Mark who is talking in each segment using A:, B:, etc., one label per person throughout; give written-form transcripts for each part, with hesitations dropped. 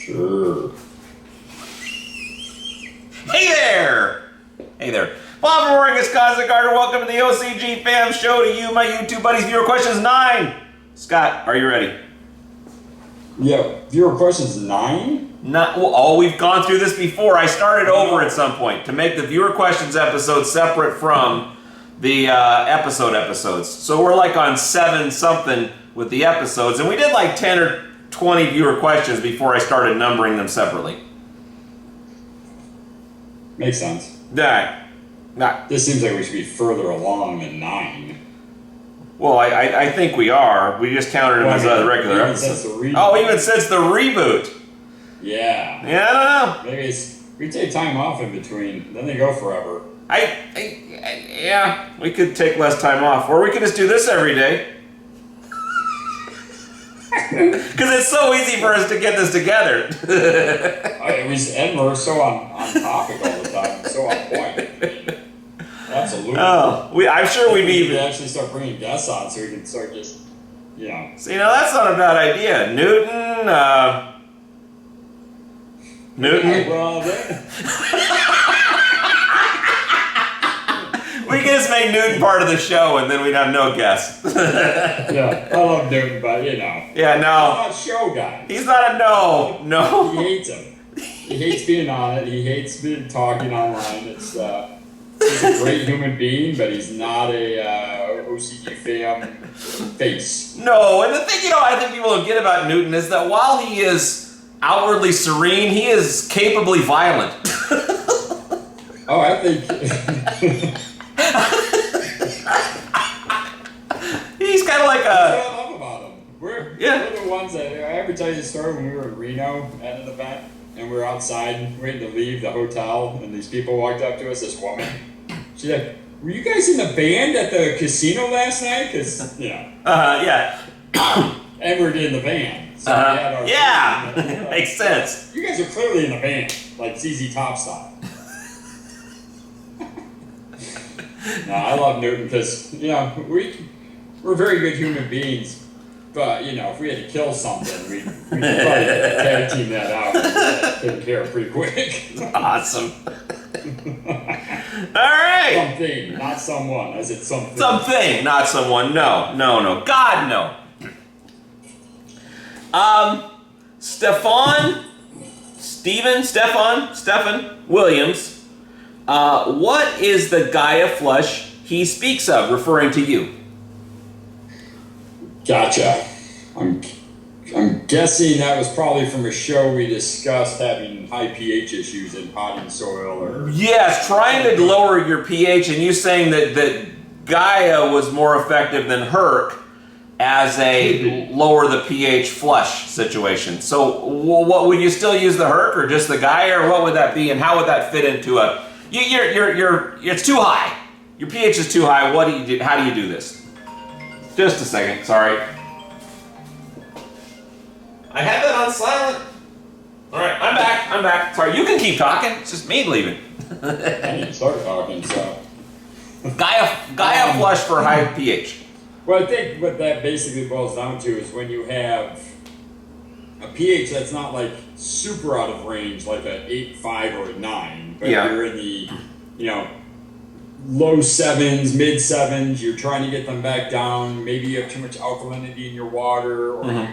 A: Sure.
B: Hey there! Hey there. Bob from Oregon's Cosmic Garden. Welcome to the OCGFAM show to you, my YouTube buddies. Viewer questions 9. Scott, are you ready?
A: Yeah, viewer questions 9?
B: Well, we've gone through this before. I started over at some point to make the viewer questions episode separate from the episodes. So we're like on 7 something with the episodes, and we did like 10 or 20 viewer questions before I started numbering them separately.
A: Makes sense.
B: Nah.
A: This seems like we should be further along than 9.
B: Well, I think we are. We just counted them as a regular episode. Even since the reboot.
A: Yeah.
B: Yeah, I don't know.
A: Maybe we take time off in between, then they go forever.
B: Yeah, we could take less time off, or we could just do this every day. Because it's so easy for us to get this together.
A: And we're so on topic all the time, so on point. Absolutely.
B: Oh, I'm sure we'd be
A: even actually start bringing guests on, so we can start just,
B: So that's not a bad idea. Newton.
A: Yeah, well,
B: we can just make Newton part of the show, and then we'd have no guests.
A: Yeah, I love Newton, but
B: Yeah, no.
A: He's not a show guy.
B: He's not a no.
A: He hates him. He hates being on it. He hates talking online. He's a great human being, but he's not a OCGFAM face.
B: No, and the thing I think people don't get about Newton is that while he is outwardly serene, he is capably violent.
A: Oh, I think
B: he's kind of like
A: That's what I love about him. We're the ones that I ever tell you the story when we were in Reno at an event, and we were outside waiting to leave the hotel, and these people walked up to us. This woman, she's like, "Were you guys in the band at the casino last night?" Because
B: yeah.
A: And we're in the band. So we had our
B: makes sense.
A: You guys are clearly in the band, like ZZ Top style. No, I love Newton because we're very good human beings, but if we had to kill something, we'd probably tag team that out and take care of pretty quick.
B: Awesome. All right.
A: Something, not someone. I said something.
B: Something, not someone. No. God, no. Stefan Williams. What is the Gaia flush he speaks of, referring to you?
A: Gotcha. I'm guessing that was probably from a show we discussed having high pH issues in potting soil or...
B: Yes, trying to lower your pH, and you saying that Gaia was more effective than Herc as a lower the pH flush situation. So what would you still use, the Herc or just the Gaia, or what would that be, and how would that fit into a... it's too high. Your pH is too high. What do you do? How do you do this? Just a second. Sorry. I had that on silent. All right, I'm back. Sorry, you can keep talking. It's just me leaving.
A: I need to start talking, so...
B: Gaia flush for high pH.
A: Well, I think what that basically boils down to is when you have a pH that's not like super out of range, like a 8.5 or a 9, but you're in the, low 7s, mid 7s, you're trying to get them back down, maybe you have too much alkalinity in your water, or you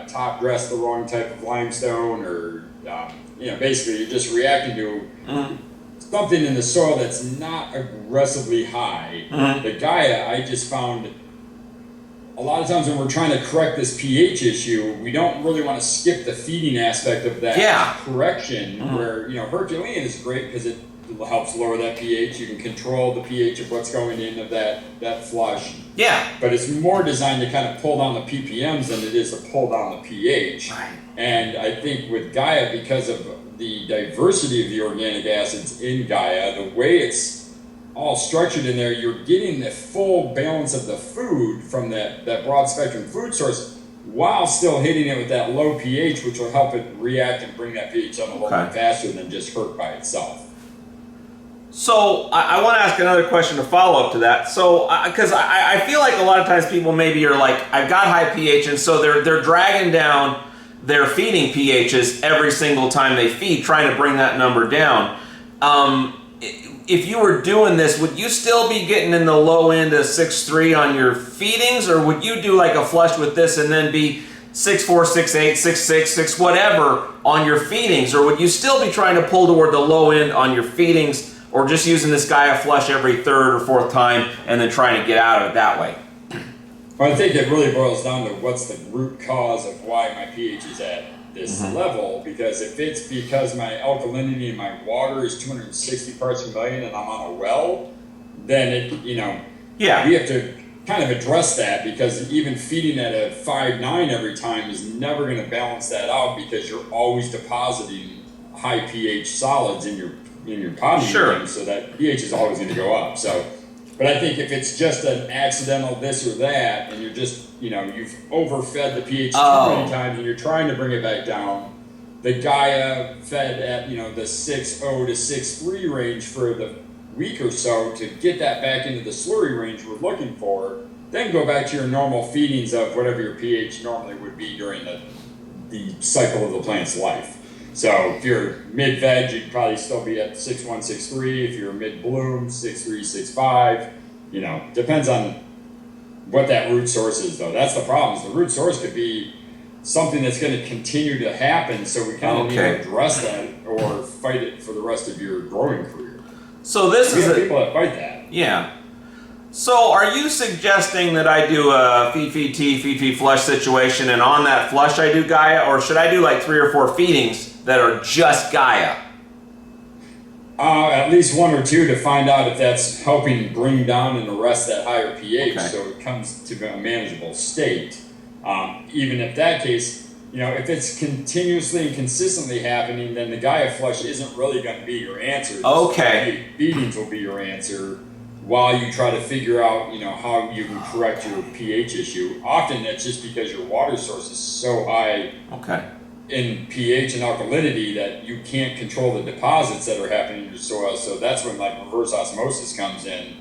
A: top dress the wrong type of limestone, or, basically you're just reacting to something in the soil that's not aggressively high. The Gaia, I just found... A lot of times when we're trying to correct this pH issue, we don't really want to skip the feeding aspect of that correction, where, Herculean is great because it helps lower that pH. You can control the pH of what's going in of that flush.
B: Yeah.
A: But it's more designed to kind of pull down the ppms than it is to pull down the pH.
B: Right.
A: And I think with Gaia, because of the diversity of the organic acids in Gaia, the way it's all structured in there, you're getting the full balance of the food from that broad spectrum food source while still hitting it with that low pH, which will help it react and bring that pH up a little bit faster than just Herc by itself.
B: So I want to ask another question to follow up to that. So because I feel like a lot of times people maybe are like, I've got high pH, and so they're dragging down their feeding pHs every single time they feed, trying to bring that number down. If you were doing this, would you still be getting in the low end of 6.3 on your feedings, or would you do like a flush with this and then be 6.4, 6.8, 6.6, 6 whatever on your feedings, or would you still be trying to pull toward the low end on your feedings, or just using this Gaia flush every third or fourth time and then trying to get out of it that way?
A: Well, I think it really boils down to what's the root cause of why my pH is at this level, because if it's because my alkalinity in my water is 260 parts per million and I'm on a well, then it, we have to kind of address that, because even feeding at a 5.9 every time is never going to balance that out, because you're always depositing high pH solids in your potting medium, so that pH is always going to go up. So, but I think if it's just an accidental this or that, and you're just, you've overfed the pH too many times and you're trying to bring it back down, the Gaia fed at, the 6.0 to 6.3 range for the week or so to get that back into the slurry range we're looking for, then go back to your normal feedings of whatever your pH normally would be during the cycle of the plant's life. So if you're mid-veg, you'd probably still be at 6.1, 6.3. If you're mid-bloom, 6.3, 6.5. Depends on what that root source is, though. That's the problem. Is the root source could be something that's going to continue to happen, so we kind of need to address that or fight it for the rest of your growing career.
B: So this is
A: people that fight that.
B: Yeah. So are you suggesting that I do a feed tea, feed flush situation, and on that flush I do Gaia, or should I do like 3 or 4 feedings that are just Gaia?
A: At least 1 or 2 to find out if that's helping bring down and arrest that higher pH, so it comes to a manageable state. Even if that case, if it's continuously and consistently happening, then the Gaia flush isn't really going to be your answer.
B: Okay.
A: Feedings will be your answer while you try to figure out, how you can correct your pH issue. Often that's just because your water source is so high in pH and alkalinity that you can't control the deposits that are happening in your soil. So that's when like reverse osmosis comes in,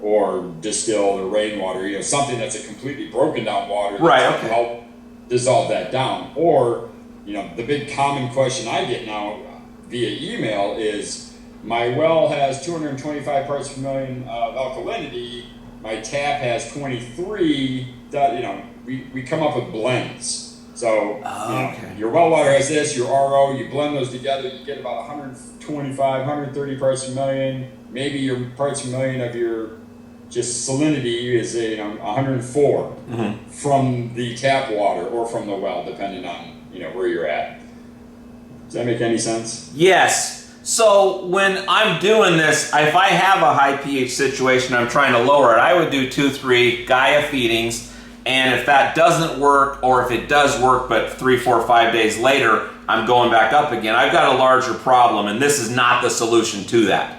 A: or distilled or rainwater, something that's a completely broken down water that can help dissolve that down. Or, the big common question I get now via email is, my well has 225 parts per million of alkalinity, my tap has 23, we come up with blends. So, your well water has this, your RO, you blend those together, you get about 125, 130 parts per million. Maybe your parts per million of your just salinity is 104 from the tap water or from the well, depending on where you're at. Does that make any sense?
B: Yes. So when I'm doing this, if I have a high pH situation, I'm trying to lower it, I would do 2-3 Gaia feedings. And if that doesn't work, or if it does work, but 3, 4, 5 days later, I'm going back up again, I've got a larger problem, and this is not the solution to that.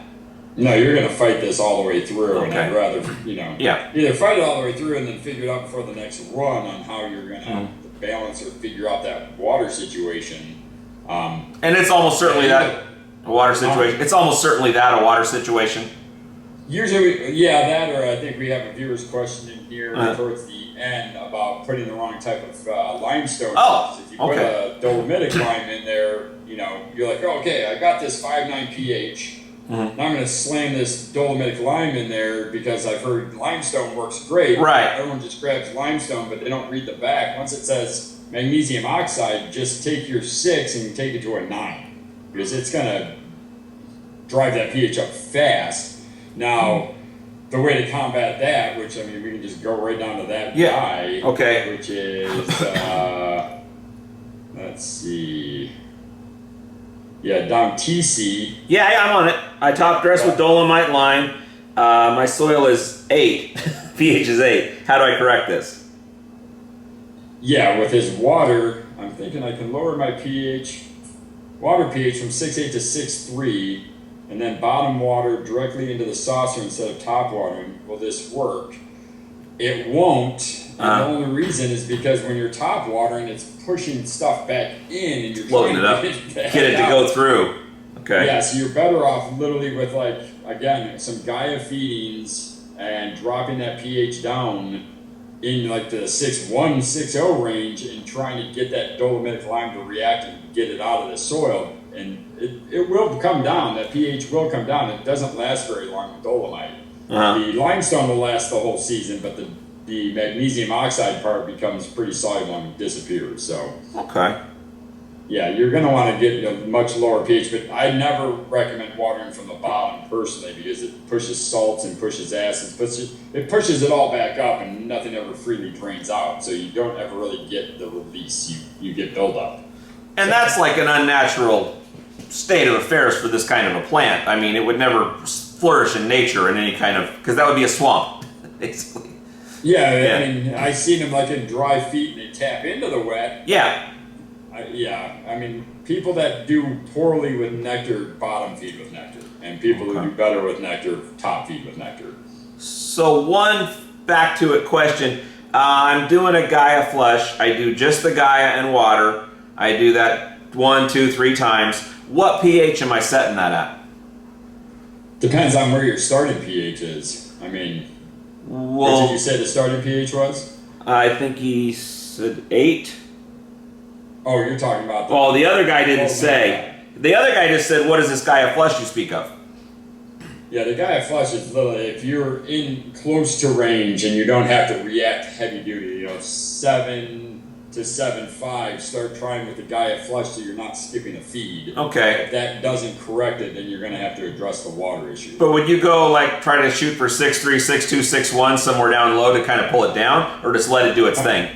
A: No, you're going to fight this all the way through, and I'd rather, either fight it all the way through and then figure it out before the next run on how you're going to balance or figure out that water situation.
B: And it's almost certainly that a water situation. It's almost certainly that a water situation.
A: Usually, that, or I think we have a viewer's question in here towards the end about putting the wrong type of limestone. If you put a dolomitic lime in there, you're like, I got this 5.9 pH. Now I'm going to slam this dolomitic lime in there because I've heard limestone works great.
B: Right.
A: Everyone just grabs limestone, but they don't read the back. Once it says magnesium oxide, just take your 6 and take it to a 9, because it's going to drive that pH up fast. Now, the way to combat that, which, we can just go right down to that guy, which is, let's see, down TC.
B: Yeah, I'm on it. I top dress with Dolomite Lime. My soil is 8. pH is 8. How do I correct this?
A: Yeah, with his water, I'm thinking I can lower my water pH from 6.8 to 6.3, and then bottom water directly into the saucer instead of top watering. Will this work? It won't. And the only reason is because when you're top watering, it's pushing stuff back in, and you're
B: floating it up, get it to go through. Okay.
A: Yeah, so you're better off literally with, some Gaia feedings and dropping that pH down in like the 6.1, 6.0 range and trying to get that dolomitic lime to react and get it out of the soil. And it will come down, that pH will come down. It doesn't last very long with dolomite. The limestone will last the whole season, but the magnesium oxide part becomes pretty soluble and disappears. So,
B: okay.
A: Yeah, you're going to want to get a much lower pH, but I never recommend watering from the bottom personally because it pushes salts and pushes acids. It pushes it all back up and nothing ever freely drains out. So you don't ever really get the release. You get buildup.
B: And that's like an unnatural state of affairs for this kind of a plant. I mean, it would never flourish in nature in any kind of, because that would be a swamp, basically.
A: Yeah, I mean, I've seen them like in dry feet and they tap into the wet.
B: Yeah.
A: I mean, people that do poorly with nectar bottom feed with nectar, and people who do better with nectar top feed with nectar.
B: So one back to it question. I'm doing a Gaia flush. I do just the Gaia and water. I do that 1, 2, 3 times. What pH am I setting that at?
A: Depends on where your starting pH is. I mean, what did you say the starting pH was?
B: I think he said 8.
A: Oh, you're talking about
B: well, the other guy didn't say. The other guy just said, what is this Gaia flush you speak of?
A: Yeah, the Gaia flush is literally if you're in close to range and you don't have to react heavy duty, 7 to 7.5, start trying with the Gaia flush so you're not skipping a feed.
B: Okay.
A: If that doesn't correct it, then you're going to have to address the water issue.
B: But would you go like try to shoot for 6.3, 6.2, 6.1 somewhere down low to kind of pull it down, or just let it do its thing?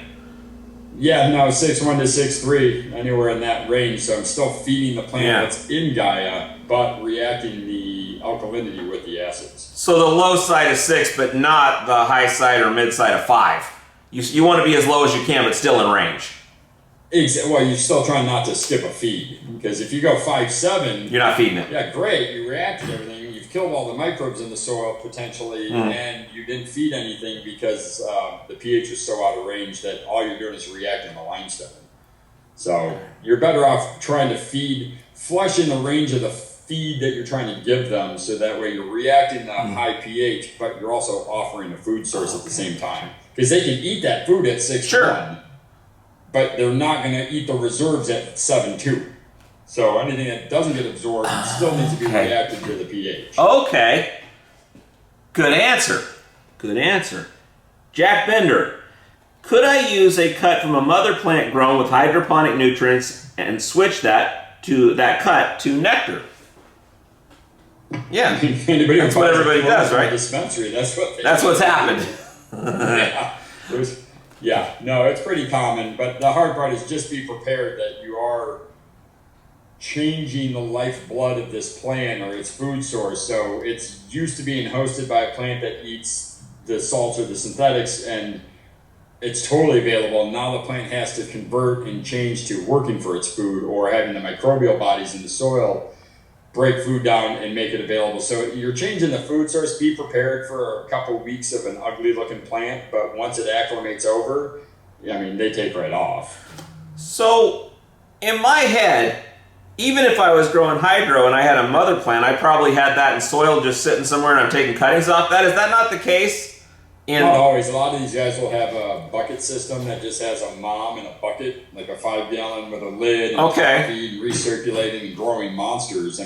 A: Yeah, no, 6.1 to 6.3, anywhere in that range. So I'm still feeding the plant that's in Gaia, but reacting the alkalinity with the acids.
B: So the low side is 6, but not the high side or mid side of 5. You want to be as low as you can, but still in range.
A: Well, you're still trying not to skip a feed. Because if you go 5.7...
B: You're not feeding it.
A: Yeah, great. You reacted everything. You've killed all the microbes in the soil, potentially, and you didn't feed anything because the pH is so out of range that all you're doing is reacting the limestone. So you're better off trying to flush in the range of the feed that you're trying to give them, so that way you're reacting the high pH, but you're also offering a food source at the same time. Because they can eat that food at 6.1, but they're not going to eat the reserves at 7.2. So anything that doesn't get absorbed still needs to be reacted to the pH.
B: Okay. Good answer. Good answer. Jack Bender, could I use a cut from a mother plant grown with hydroponic nutrients and switch that cut to nectar? Yeah. That's what everybody does, right?
A: Dispensary. That's
B: what's happened.
A: No, it's pretty common, but the hard part is just be prepared that you are changing the lifeblood of this plant or its food source. So it's used to being hosted by a plant that eats the salts or the synthetics, and it's totally available. Now the plant has to convert and change to working for its food or having the microbial bodies in the soil break food down and make it available. So you're changing the food source. Be prepared for a couple weeks of an ugly looking plant, but once it acclimates over, they take right off.
B: So in my head, even if I was growing hydro and I had a mother plant, I probably had that in soil just sitting somewhere and I'm taking cuttings off that. Is that not the case?
A: Not always. A lot of these guys will have a bucket system that just has a mom in a bucket, like a 5-gallon with a lid, and feed, recirculating and growing monsters.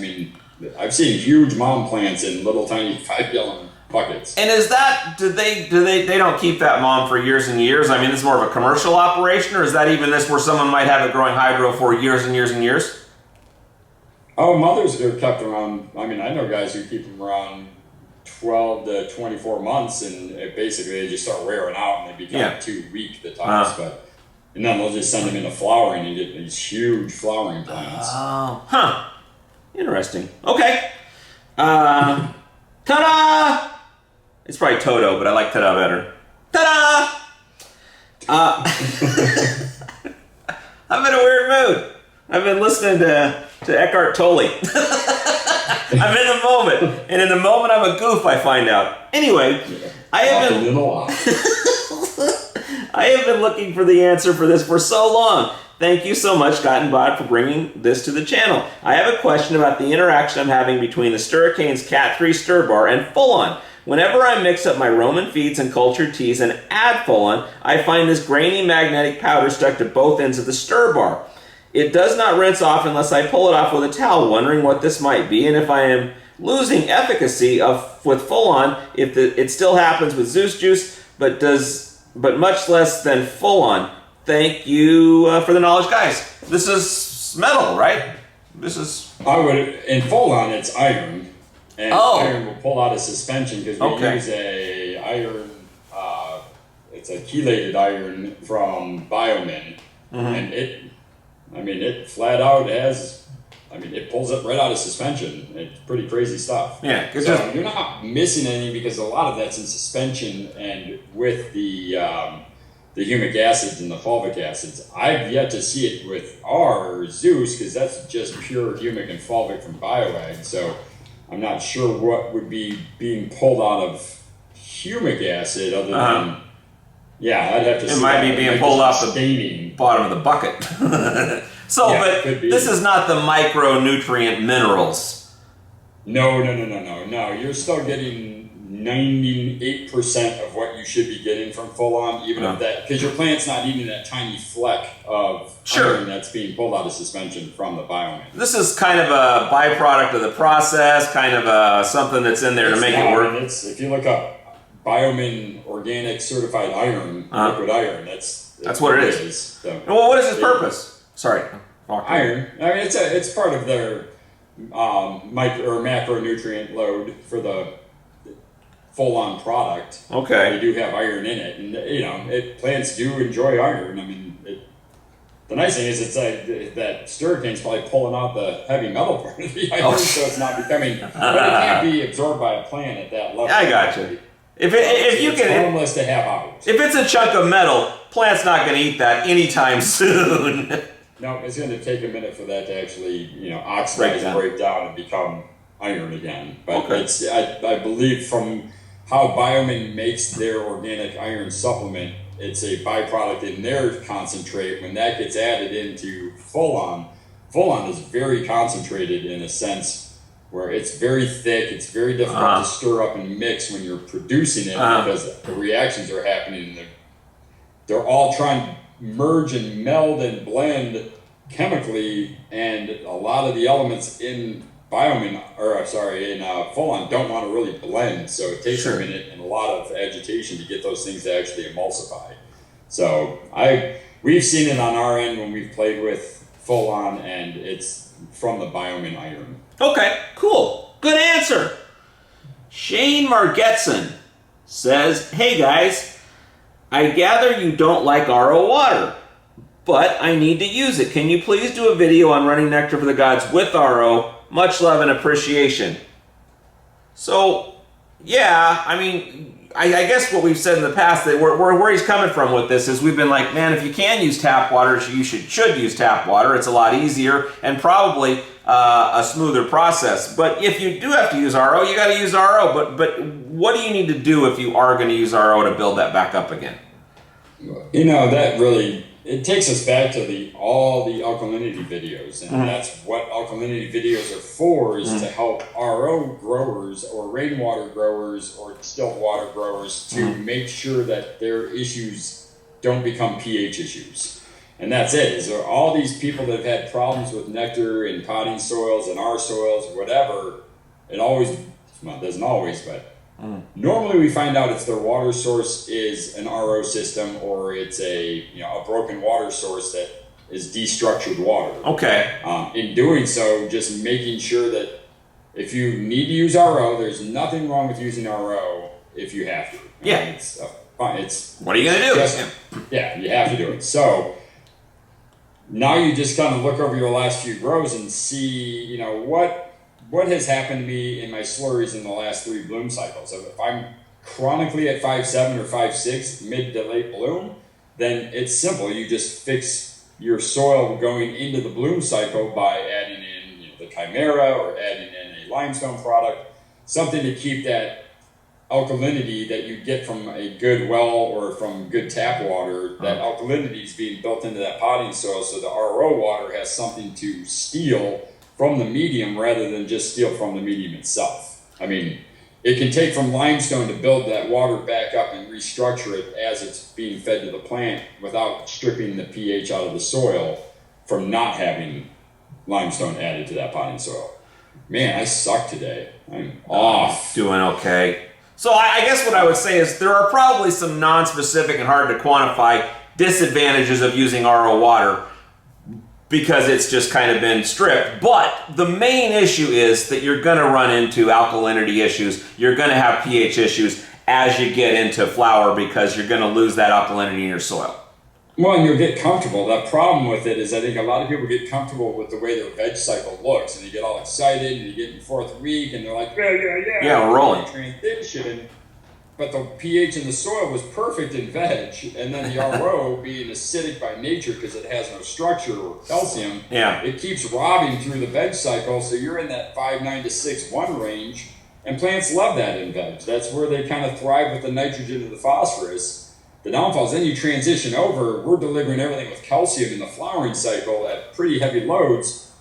A: I've seen huge mom plants in little tiny 5-gallon buckets.
B: And is that, they don't keep that mom for years and years? This is more of a commercial operation, or is that even this where someone might have it growing hydro for years and years and years?
A: Oh, mothers are kept around. I know guys who keep them around 12 to 24 months, and basically they just start wearing out and they become too weak, the tops. And then they'll just send them into flowering and get these huge flowering plants.
B: Oh, interesting. Okay. Ta-da! It's probably Toto, but I like ta-da better. Ta-da! I'm in a weird mood. I've been listening to Eckhart Tolle. I'm in the moment. And in the moment, I'm a goof, I find out. Anyway, I have been looking for the answer for this for so long. Thank you so much, Gottenbot, for bringing this to the channel. I have a question about the interaction I'm having between the Sturricane's Cat 3 Stir Bar and Full On. Whenever I mix up my Roman feeds and cultured teas and add Full-On, I find this grainy magnetic powder stuck to both ends of the stir bar. It does not rinse off unless I pull it off with a towel, wondering what this might be, and if I am losing efficacy with Full-On, if it still happens with Zeus Juice, but much less than Full-On. Thank you for the knowledge, guys. This is metal, right? This is...
A: in Full-On, it's iron. And iron will pull out of suspension because we use a iron, it's a chelated iron from Biomin. And it flat out it pulls it right out of suspension. It's pretty crazy stuff.
B: Yeah.
A: So you're not missing anything because a lot of that's in suspension, and with the humic acids and the fulvic acids. I've yet to see it with our Zeus because that's just pure humic and fulvic from BioAg. So I'm not sure what would be being pulled out of humic acid other than, I'd have to see.
B: It might be being pulled off the bottom of the bucket. But this is not the micronutrient minerals.
A: No. You're still getting 98% of what you should be getting from Full-On, even if that, because your plant's not eating that tiny fleck of iron that's being pulled out of suspension from the Biomin.
B: This is kind of a byproduct of the process, kind of something that's in there to make it work.
A: If you look up Biomin organic certified iron, liquid iron, that's
B: what it is.
A: So,
B: well, what is its purpose? Sorry.
A: Iron. It's part of their macronutrient load for the Full-On product.
B: Okay.
A: They do have iron in it, and plants do enjoy iron. The nice thing is it's like that stir cane's probably pulling out the heavy metal part of the iron, so it's not becoming. But it can't be absorbed by a plant at that level.
B: I got you. If you
A: it's
B: can,
A: harmless to have out.
B: If it's a chunk of metal, plant's not going to eat that anytime soon.
A: No, it's going to take a minute for that to actually, oxidize and break down and become iron again. But I believe from how Biomin makes their organic iron supplement, it's a byproduct in their concentrate. When that gets added into Full-On is very concentrated in a sense where it's very thick, it's very difficult to stir up and mix when you're producing it because the reactions are happening. They're all trying to merge and meld and blend chemically, and a lot of the elements in Full-On don't want to really blend, so it takes a minute and a lot of agitation to get those things to actually emulsify. So we've seen it on our end when we've played with Full-On, and it's from the Biomin iron.
B: Okay, cool. Good answer. Shane Margetson says, "Hey guys, I gather you don't like RO water, but I need to use it. Can you please do a video on running Nectar for the Gods with RO? Much love and appreciation." So, I guess what we've said in the past, that where he's coming from with this is we've been like, man, if you can use tap water, you should use tap water. It's a lot easier and probably a smoother process. But if you do have to use RO, you got to use RO. But what do you need to do if you are going to use RO to build that back up again?
A: That really, it takes us back to all the alkalinity videos, and that's what alkalinity videos are for, is to help RO growers or rainwater growers or distilled water growers to make sure that their issues don't become pH issues. And that's it. Is there all these people that have had problems with nectar in potting soils and our soils, whatever, it doesn't always, but normally we find out it's their water source is an RO system, or it's a broken water source that is destructured water. Okay. In doing so, just making sure that if you need to use RO, there's nothing wrong with using RO if you have to. It's
B: what are you gonna do?
A: You have to do it. So now you just kind of look over your last few grows and see, what has happened to me in my slurries in the last 3 bloom cycles. So if I'm chronically at 5.7 or 5.6 mid to late bloom, then it's simple. You just fix your soil going into the bloom cycle by adding in the Chimera or adding in a limestone product, something to keep that alkalinity that you get from a good well or from good tap water. That alkalinity is being built into that potting soil, so the RO water has something to steal from the medium rather than just steal from the medium itself. it can take from limestone to build that water back up and restructure it as it's being fed to the plant without stripping the pH out of the soil from not having limestone added to that potting soil. Man, I suck today. I'm off.
B: Doing okay. So I guess what I would say is there are probably some non-specific and hard to quantify disadvantages of using RO water because it's just kind of been stripped. But the main issue is that you're going to run into alkalinity issues. You're going to have pH issues as you get into flower because you're going to lose that alkalinity in your soil.
A: Well, and you'll get comfortable. The problem with it is I think a lot of people get comfortable with the way their veg cycle looks, and they get all excited, and you get in the 4th week, and they're like,
B: yeah, we're rolling.
A: Transition. But the pH in the soil was perfect in veg, and then the RO being acidic by nature because it has no structure or calcium, it keeps robbing through the veg cycle, so you're in that 5.9 to 6.1 range, and plants love that in veg. That's where they kind of thrive with the nitrogen and the phosphorus. The downfalls, then you transition over, we're delivering everything with calcium in the flowering cycle at pretty heavy loads,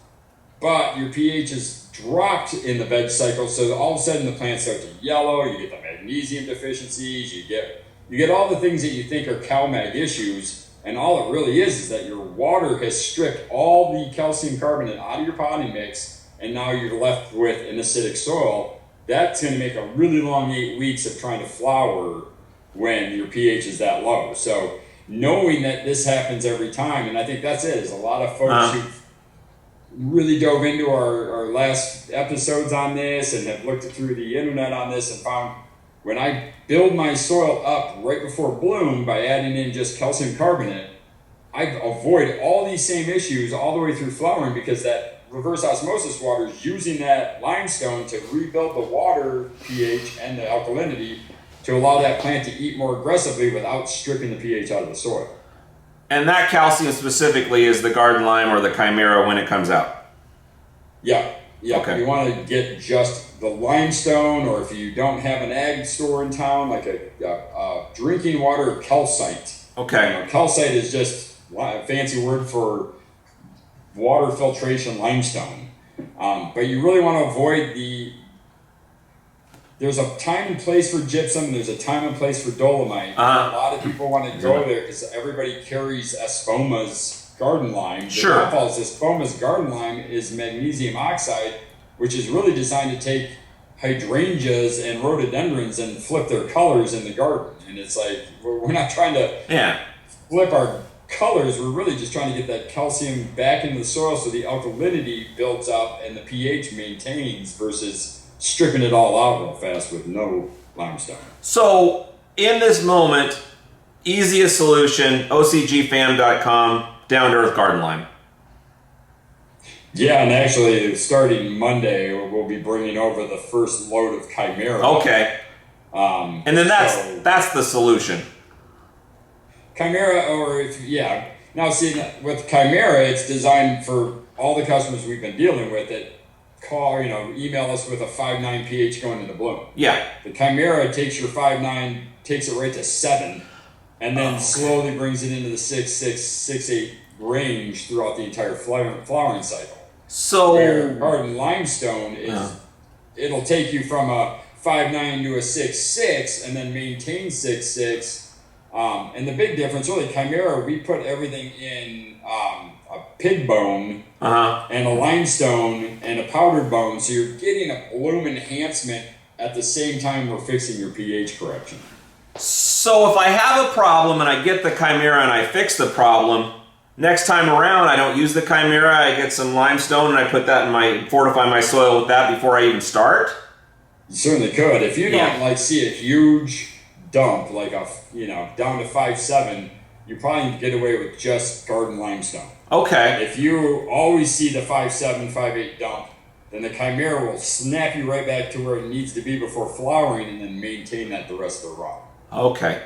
A: but your pH is dropped in the veg cycle, so all of a sudden the plants start to yellow, you get the magnesium deficiencies, you get all the things that you think are CalMag issues, and all it really is that your water has stripped all the calcium carbonate out of your potting mix, and now you're left with an acidic soil. That's going to make a really long 8 weeks of trying to flower when your pH is that low. So knowing that this happens every time, and I think that's it, is a lot of folks who've really dove into our last episodes on this and have looked through the internet on this and found when I build my soil up right before bloom by adding in just calcium carbonate, I avoid all these same issues all the way through flowering because that reverse osmosis water is using that limestone to rebuild the water pH and the alkalinity to allow that plant to eat more aggressively without stripping the pH out of the soil.
B: And that calcium specifically is the garden lime or the chimera when it comes out?
A: Yeah.
B: Okay.
A: You want to get just the limestone, or if you don't have an ag store in town, like a drinking water calcite.
B: Okay.
A: Calcite is just a fancy word for water filtration limestone. But you really want to avoid there's a time and place for gypsum, there's a time and place for dolomite. A lot of people want to go there because everybody carries Espoma's garden lime. The downfall is Espoma's garden lime is magnesium oxide, which is really designed to take hydrangeas and rhododendrons and flip their colors in the garden. And it's like, we're not trying to flip our colors, we're really just trying to get that calcium back into the soil so the alkalinity builds up and the pH maintains versus stripping it all out real fast with no limestone.
B: So in this moment, easiest solution, OCGFAM.com, down to earth garden lime.
A: Yeah, and actually starting Monday, we'll be bringing over the first load of chimera.
B: Okay. And then that's the solution.
A: Chimera, now see, with chimera, it's designed for all the customers we've been dealing with that email us with a 5.9 pH going into bloom.
B: Yeah.
A: The chimera takes your 5.9, takes it right to 7, and then slowly brings it into the 6.6, 6.8 range throughout the entire flowering cycle.
B: So
A: where garden limestone is, it'll take you from a 5.9 to a 6.6 and then maintain 6.6. And the big difference, really, chimera, we put everything in a pig bone and a limestone and a powdered bone, so you're getting a bloom enhancement at the same time we're fixing your pH correction.
B: So if I have a problem and I get the chimera and I fix the problem, next time around I don't use the chimera, I get some limestone and I put that fortify my soil with that before I even start?
A: You certainly could. If you don't see a huge dump, like down to 5.7, you probably can get away with just garden limestone.
B: Okay.
A: If you always see the 5.7, 5.8 dump, then the chimera will snap you right back to where it needs to be before flowering and then maintain that the rest of the run.
B: Okay.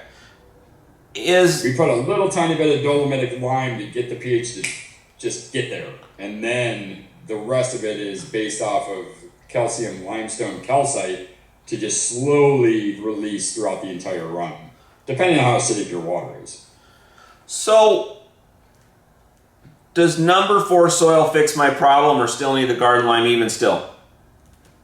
A: We put a little tiny bit of dolomitic lime to get the pH to just get there. And then the rest of it is based off of calcium limestone calcite to just slowly release throughout the entire run, depending on how acidic your water is.
B: So, does number 4 soil fix my problem or still need the garden lime even still?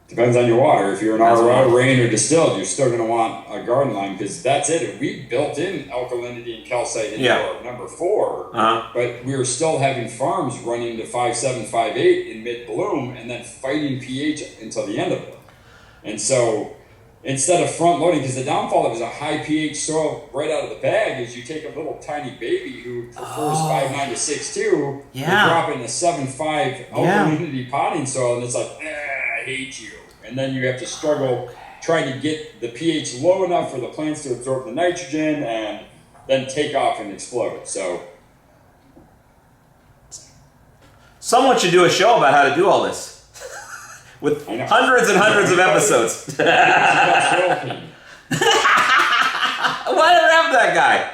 A: Depends on your water. If you're an
B: That's
A: RO,
B: right.
A: rain, or distilled, you're still going to want a garden lime because that's it. We built in alkalinity and calcite into our number 4, but we were still having farms running to 5.7, 5.8 in mid-bloom and then fighting pH until the end of it. And so instead of front loading, because the downfall of a high pH soil right out of the bag is you take a little tiny baby who prefers 5.9 to 6.2, you drop it in a 7.5 alkalinity potting soil, and it's like, I hate you. And then you have to struggle trying to get the pH low enough for the plants to absorb the nitrogen and then take off and explode. So
B: someone should do a show about how to do all this. With hundreds and hundreds of episodes. Whatever happened to that guy?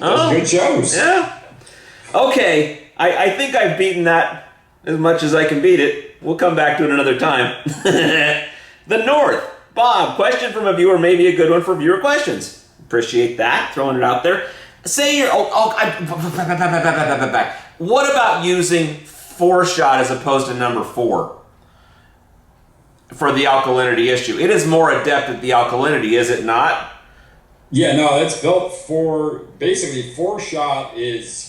A: Oh, good shows.
B: Yeah. Okay, I think I've beaten that as much as I can beat it. We'll come back to it another time. The North. Bob, question from a viewer, maybe a good one for viewer questions. Appreciate that, throwing it out there. Say you're, what about using 4-shot as opposed to number 4 for the alkalinity issue? It is more adept at the alkalinity, is it not?
A: Yeah, no, it's built for, basically 4-shot is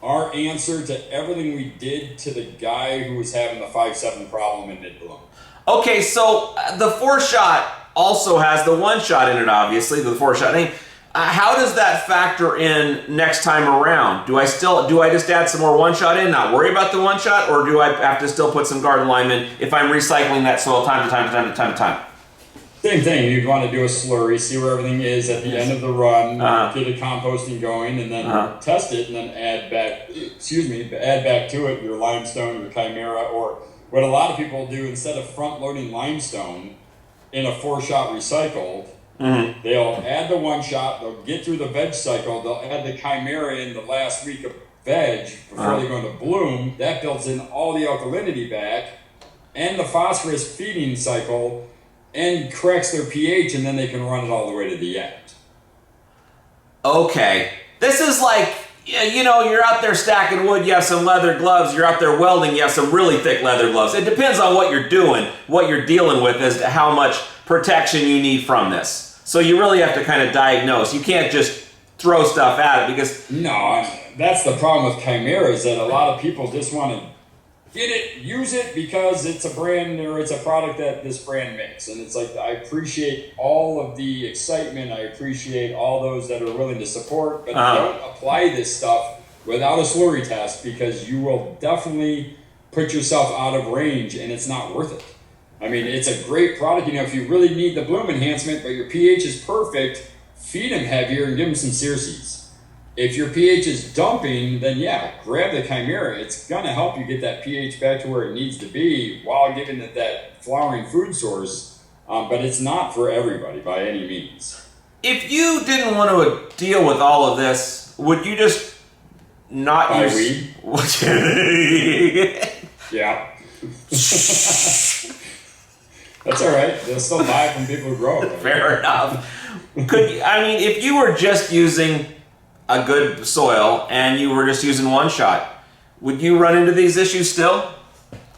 A: our answer to everything we did to the guy who was having the 5.7 problem in mid-bloom.
B: Okay, so the 4-shot also has the 1-shot in it, obviously, the 4-shot name. How does that factor in next time around? Do I just add some more 1-shot in, not worry about the 1-shot, or do I have to still put some garden lime in if I'm recycling that soil time to time?
A: Same thing. You'd want to do a slurry, see where everything is at the end of the run, get a composting going, and then test it, and then add back to it your limestone, your chimera, or what a lot of people do instead of front-loading limestone in a 4-shot recycled. They'll add the 1-shot, they'll get through the veg cycle, they'll add the chimera in the last week of veg before they go into bloom. That builds in all the alkalinity back and the phosphorus feeding cycle and corrects their pH, and then they can run it all the way to the end.
B: Okay. This is like, you know, you're out there stacking wood, you have some leather gloves, you're out there welding, you have some really thick leather gloves. It depends on what you're doing, what you're dealing with as to how much protection you need from this. So you really have to kind of diagnose. You can't just throw stuff at it because...
A: No, that's the problem with chimera is that a lot of people just want to get it, use it because it's a brand or it's a product that this brand makes. And it's like, I appreciate all of the excitement. I appreciate all those that are willing to support, but don't apply this stuff without a slurry test because you will definitely put yourself out of range and it's not worth it. I mean, it's a great product. You know, if you really need the bloom enhancement, but your pH is perfect, feed them heavier and give them some searseeds. If your pH is dumping, then yeah, grab the chimera. It's going to help you get that pH back to where it needs to be while giving it that flowering food source. But it's not for everybody by any means.
B: If you didn't want to deal with all of this, would you just not
A: Buy
B: use...
A: weed? Yeah. That's all right. They'll still buy it from people who grow it.
B: Fair enough. If you were just using a good soil and you were just using 1-shot, would you run into these issues still?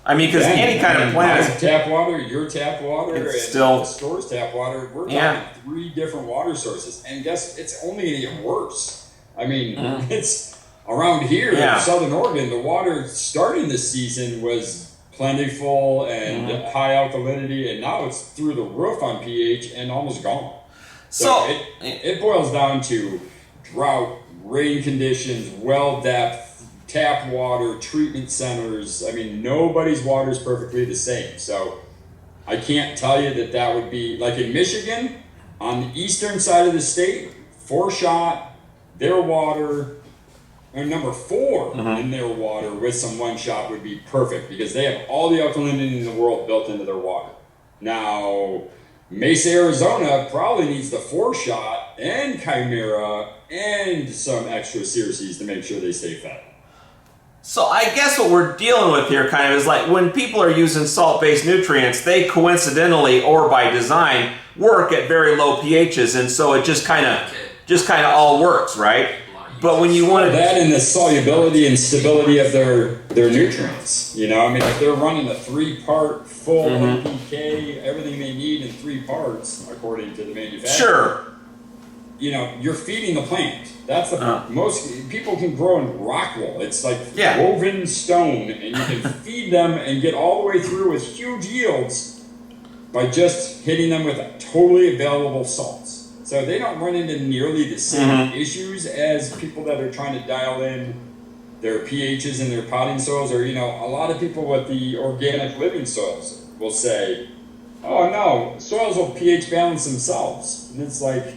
B: I mean, because any kind of plant is...
A: tap water, your tap water, and
B: still...
A: the store's tap water. We're talking 3 different water sources. And guess it's only going to get worse. I mean, it's around here in Southern Oregon, the water starting this season was plentiful and high alkalinity, and now it's through the roof on pH and almost gone. So it boils down to drought, rain conditions, well depth, tap water, treatment centers. I mean, nobody's water is perfectly the same. So I can't tell you that would be, like in Michigan, on the eastern side of the state, 4-shot, their water, and number 4 in their water with some 1-shot would be perfect because they have all the alkalinity in the world built into their water. Now, Mesa, Arizona probably needs the 4-shot and chimera and some extra searseeds to make sure they stay fed.
B: So I guess what we're dealing with here kind of is like when people are using salt-based nutrients, they coincidentally or by design work at very low pHs, and so it just kind of all works, right? But when you want
A: that and the solubility and stability of their nutrients, you know, I mean, if they're running a 3-part full NPK, everything they need in 3 parts, according to the manufacturer.
B: Sure.
A: You know, you're feeding the plant. That's the most people can grow in rock wool. It's like woven stone, and you can feed them and get all the way through with huge yields by just hitting them with totally available salts. So they don't run into nearly the same issues as people that are trying to dial in their pHs in their potting soils, or, you know, a lot of people with the organic living soils will say, oh no, soils will pH balance themselves. And it's like,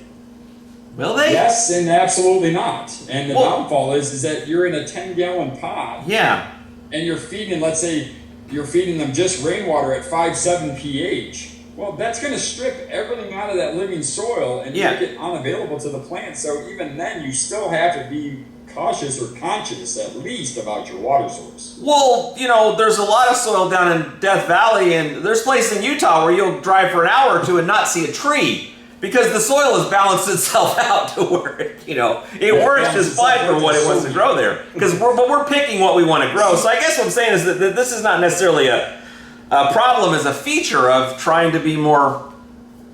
B: will they?
A: Yes, and absolutely not. And the downfall is that you're in a 10-gallon pot.
B: Yeah.
A: And you're feeding, let's say, you're feeding them just rainwater at 5.7 pH. Well, that's going to strip everything out of that living soil and make it unavailable to the plant. So even then, you still have to be cautious or conscious, at least, about your water source.
B: Well, you know, there's a lot of soil down in Death Valley, and there's places in Utah where you'll drive for an hour or two and not see a tree. Because the soil has balanced itself out to where it works just fine for what it wants to grow there. But we're picking what we want to grow. So I guess what I'm saying is that this is not necessarily a problem as a feature of trying to be more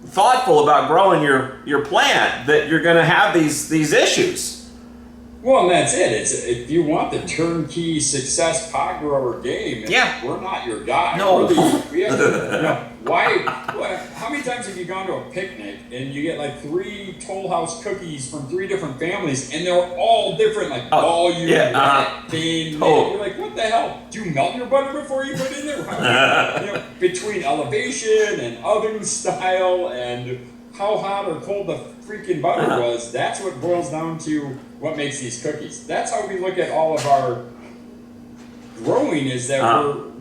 B: thoughtful about growing your plant, that you're going to have these issues.
A: Well, and that's it. It's if you want the turnkey success pot grower game, we're not your guy.
B: No.
A: How many times have you gone to a picnic and you get like 3 Toll House cookies from 3 different families, and they're all different, like volume, thin. You're like, what the hell? Do you melt your butter before you put it in there? Between elevation and oven style and how hot or cold the freaking butter was, that's what boils down to what makes these cookies. That's how we look at all of our growing, is that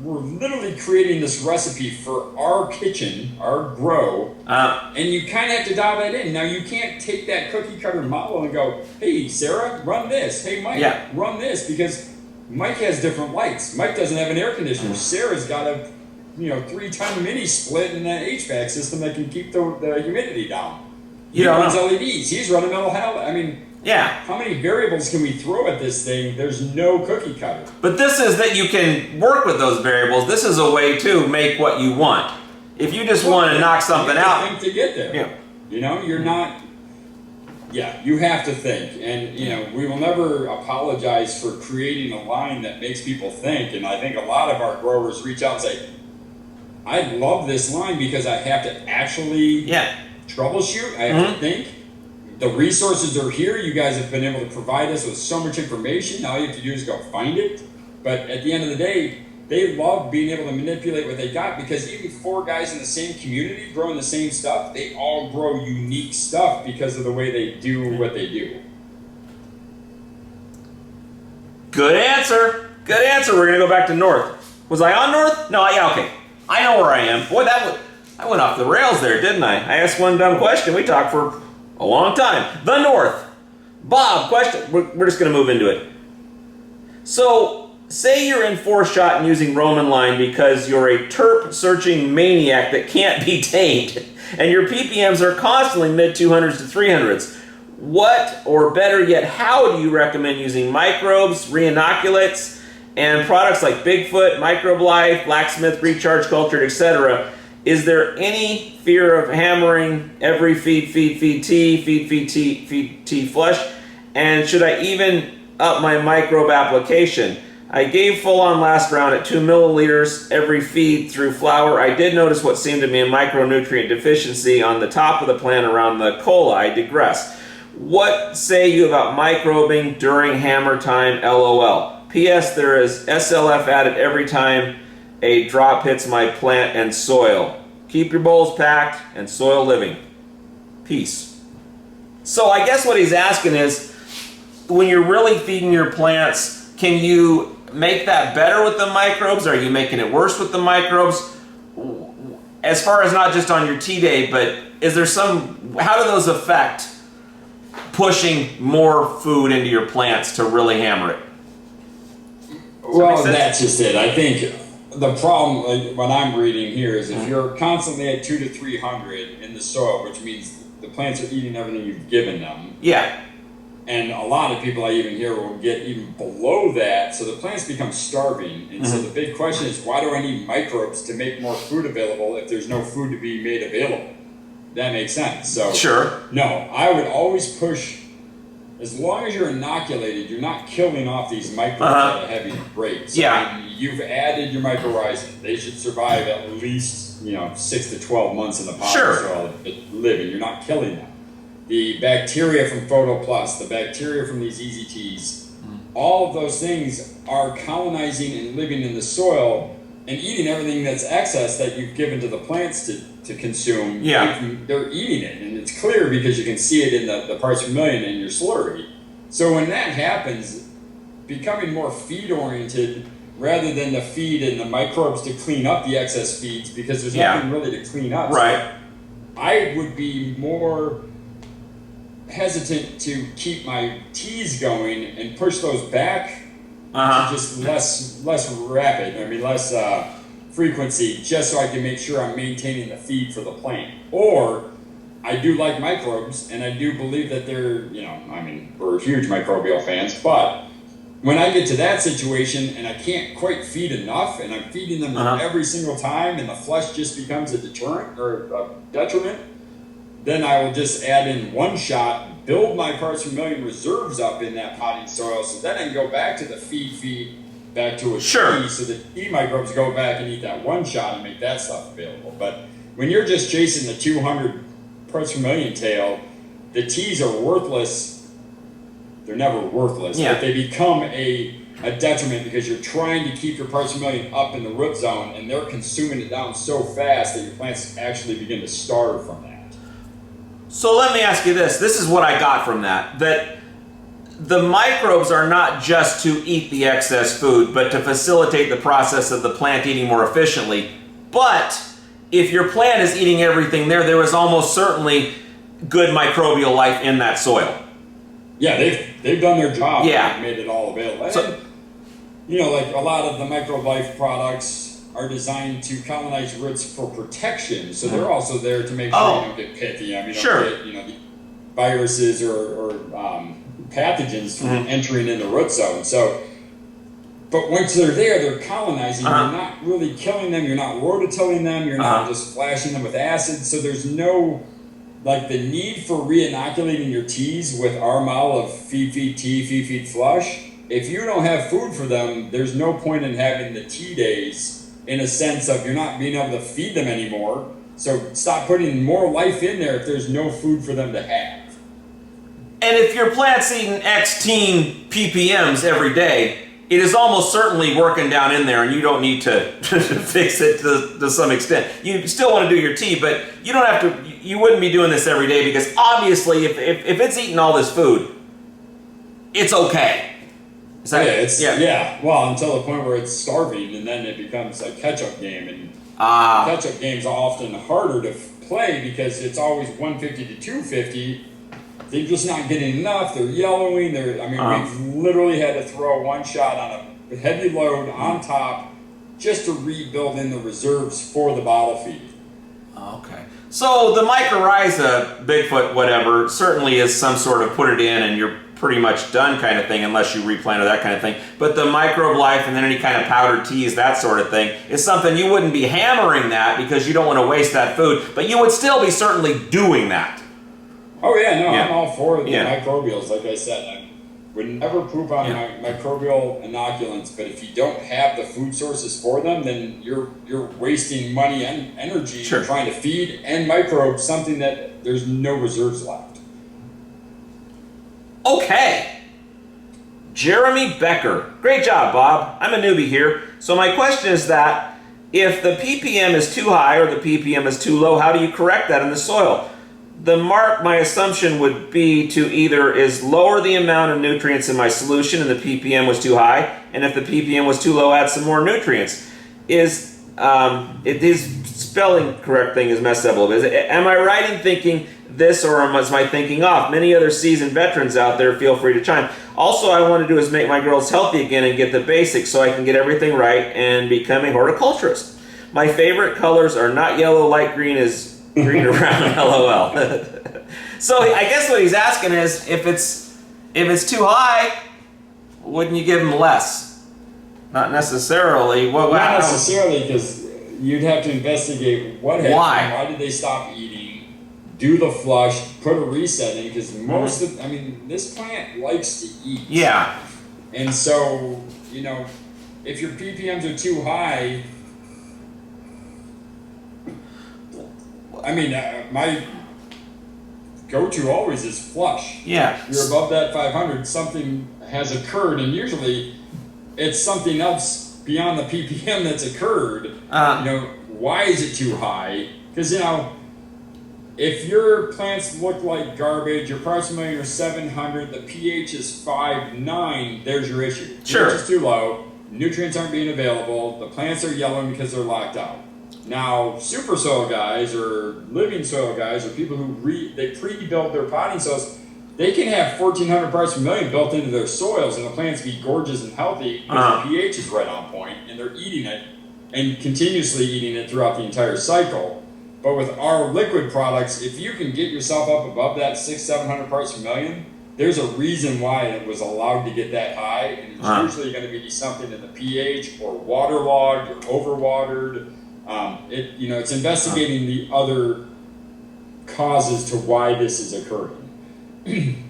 A: we're literally creating this recipe for our kitchen, our grow, and you kind of have to dial that in. Now, you can't take that cookie cutter model and go, hey, Sarah, run this. Hey, Mike, run this, because Mike has different lights. Mike doesn't have an air conditioner. Sarah's got a 3-ton mini split and an HVAC system that can keep the humidity down. He runs LEDs. He's running metal halide. I mean, how many variables can we throw at this thing? There's no cookie cutter.
B: But this is that you can work with those variables. This is a way to make what you want. If you just want to knock something out,
A: think to get there. You're not. You have to think, and we will never apologize for creating a line that makes people think. And I think a lot of our growers reach out and say, I love this line because I have to actually troubleshoot. I have to think. The resources are here. You guys have been able to provide us with so much information. All you have to do is go find it. But at the end of the day, they love being able to manipulate what they got, because even 4 guys in the same community growing the same stuff, they all grow unique stuff because of the way they do what they do.
B: Good answer. Good answer. We're going to go back to north. Was I on north? No, okay. I know where I am. Boy, I went off the rails there, didn't I? I asked one dumb question. We talked for a long time. The north. Bob, question. We're just going to move into it. So, say you're in 4-shot and using Roman line because you're a terp searching maniac that can't be tamed, and your ppms are constantly mid-200s to 300s. What, or better yet, how do you recommend using microbes, reinoculates, and products like Bigfoot, Microbe Life, Blacksmith, Recharge Cultured, etc.? Is there any fear of hammering every feed T flush? And should I even up my microbe application? I gave full on last round at 2 milliliters every feed through flower. I did notice what seemed to be a micronutrient deficiency on the top of the plant around the cola. I digress. What say you about microbing during hammer time? LOL. P.S. There is SLF added every time a drop hits my plant and soil. Keep your bowls packed and soil living. Peace. So I guess what he's asking is, when you're really feeding your plants, can you make that better with the microbes? Are you making it worse with the microbes? As far as not just on your tea day, but is there how do those affect pushing more food into your plants to really hammer it?
A: Well, that's just it. I think the problem, like what I'm reading here, is if you're constantly at 200 to 300 in the soil, which means the plants are eating everything you've given them. And a lot of people I even hear will get even below that, so the plants become starving. And so the big question is, why do I need microbes to make more food available if there's no food to be made available? That makes sense. So
B: Sure.
A: no, I would always push, as long as you're inoculated, you're not killing off these microbes at a heavy rate. So
B: Yeah.
A: when you've added your mycorrhizal, they should survive at least 6 to 12 months in the potting soil living. You're not killing them. The bacteria from PhotoPlus, the bacteria from these EZTs, all of those things are colonizing and living in the soil and eating everything that's excess that you've given to the plants to consume.
B: Yeah.
A: They're eating it, and it's clear because you can see it in the parts per million in your slurry. So when that happens, becoming more feed-oriented rather than the feed and the microbes to clean up the excess feeds, because there's nothing really to clean up.
B: Right.
A: So I would be more hesitant to keep my teas going and push those back to just less rapid. I mean, less frequency, just so I can make sure I'm maintaining the feed for the plant. Or I do like microbes, and I do believe that they're, we're huge microbial fans, but when I get to that situation and I can't quite feed enough, and I'm feeding them every single time, and the flush just becomes a deterrent or a detriment, then I will just add in one shot, build my parts per million reserves up in that potting soil, so then I can go back to the feed back to a tea, so the tea microbes go back and eat that one shot and make that stuff available. But when you're just chasing the 200 parts per million tail, the teas are worthless. They're never worthless, but they become a detriment because you're trying to keep your parts per million up in the root zone, and they're consuming it down so fast that your plants actually begin to starve from that.
B: So let me ask you this. This is what I got from that the microbes are not just to eat the excess food, but to facilitate the process of the plant eating more efficiently. But if your plant is eating everything there is almost certainly good microbial life in that soil.
A: Yeah, they've done their job.
B: Yeah.
A: They've made it all available. And, like a lot of the Microbe Life products are designed to colonize roots for protection, so they're also there to make sure you don't get pithy. I mean, don't get, the viruses or pathogens from entering in the root zone. So, but once they're there, they're colonizing. You're not really killing them. You're not rototilling them. You're not just flashing them with acid. So there's no, the need for re-inoculating your teas with our model of feed tea, feed flush. If you don't have food for them, there's no point in having the tea days, in a sense of you're not being able to feed them anymore. So stop putting more life in there if there's no food for them to have.
B: And if your plant's eating X-teen ppms every day, it is almost certainly working down in there, and you don't need to fix it to some extent. You still want to do your tea, but you don't have to. You wouldn't be doing this every day, because obviously if it's eating all this food, it's okay.
A: Well, until the point where it's starving, and then it becomes a catch-up game, and catch-up games are often harder to play because it's always 150 to 250. They're just not getting enough. They're yellowing. We've literally had to throw one shot on a heavy load on top just to rebuild in the reserves for the bottle feed.
B: Okay. So the mycorrhiza, Bigfoot, whatever, certainly is some sort of put it in and you're pretty much done kind of thing, unless you replant or that kind of thing. But the microbe life and then any kind of powdered teas, that sort of thing, is something you wouldn't be hammering that because you don't want to waste that food, but you would still be certainly doing that.
A: Oh I'm all for the microbials. Like I said, I would never poop on microbial inoculants, but if you don't have the food sources for them, then you're wasting money and energy trying to feed and microbes something that there's no reserves left.
B: Okay. Jeremy Becker. Great job, Bob. I'm a newbie here. So my question is that if the ppm is too high or the ppm is too low, how do you correct that in the soil? My assumption would be to either is lower the amount of nutrients in my solution and the ppm was too high, and if the ppm was too low, add some more nutrients. His spelling correct thing is messed up a little bit. Am I right in thinking this, or is my thinking off? Many other seasoned veterans out there, feel free to chime. Also, I want to do is make my girls healthy again and get the basics so I can get everything right and become a horticulturist. My favorite colors are not yellow, light green is green around, LOL. So I guess what he's asking is if if it's too high, wouldn't you give them less? Not necessarily.
A: Not necessarily, because you'd have to investigate what happened. Why did they stop eating? Do the flush, put a reset in, because this plant likes to eat.
B: Yeah.
A: And so, if your ppms are too high, my go-to always is flush.
B: Yeah.
A: You're above that 500, something has occurred, and usually it's something else beyond the ppm that's occurred. Why is it too high? Because if your plants look like garbage, your parts per million are 700, the pH is 5.9, there's your issue.
B: Sure.
A: pH is too low, nutrients aren't being available, the plants are yellowing because they're locked out. Now, super soil guys or living soil guys or people who they pre-build their potting soils, they can have 1,400 parts per million built into their soils and the plants be gorgeous and healthy because the pH is right on point and they're eating it and continuously eating it throughout the entire cycle. But with our liquid products, if you can get yourself up above that 600-700 parts per million, there's a reason why it was allowed to get that high, and it's usually going to be something in the pH or waterlogged or overwatered. It's investigating the other causes to why this is occurring.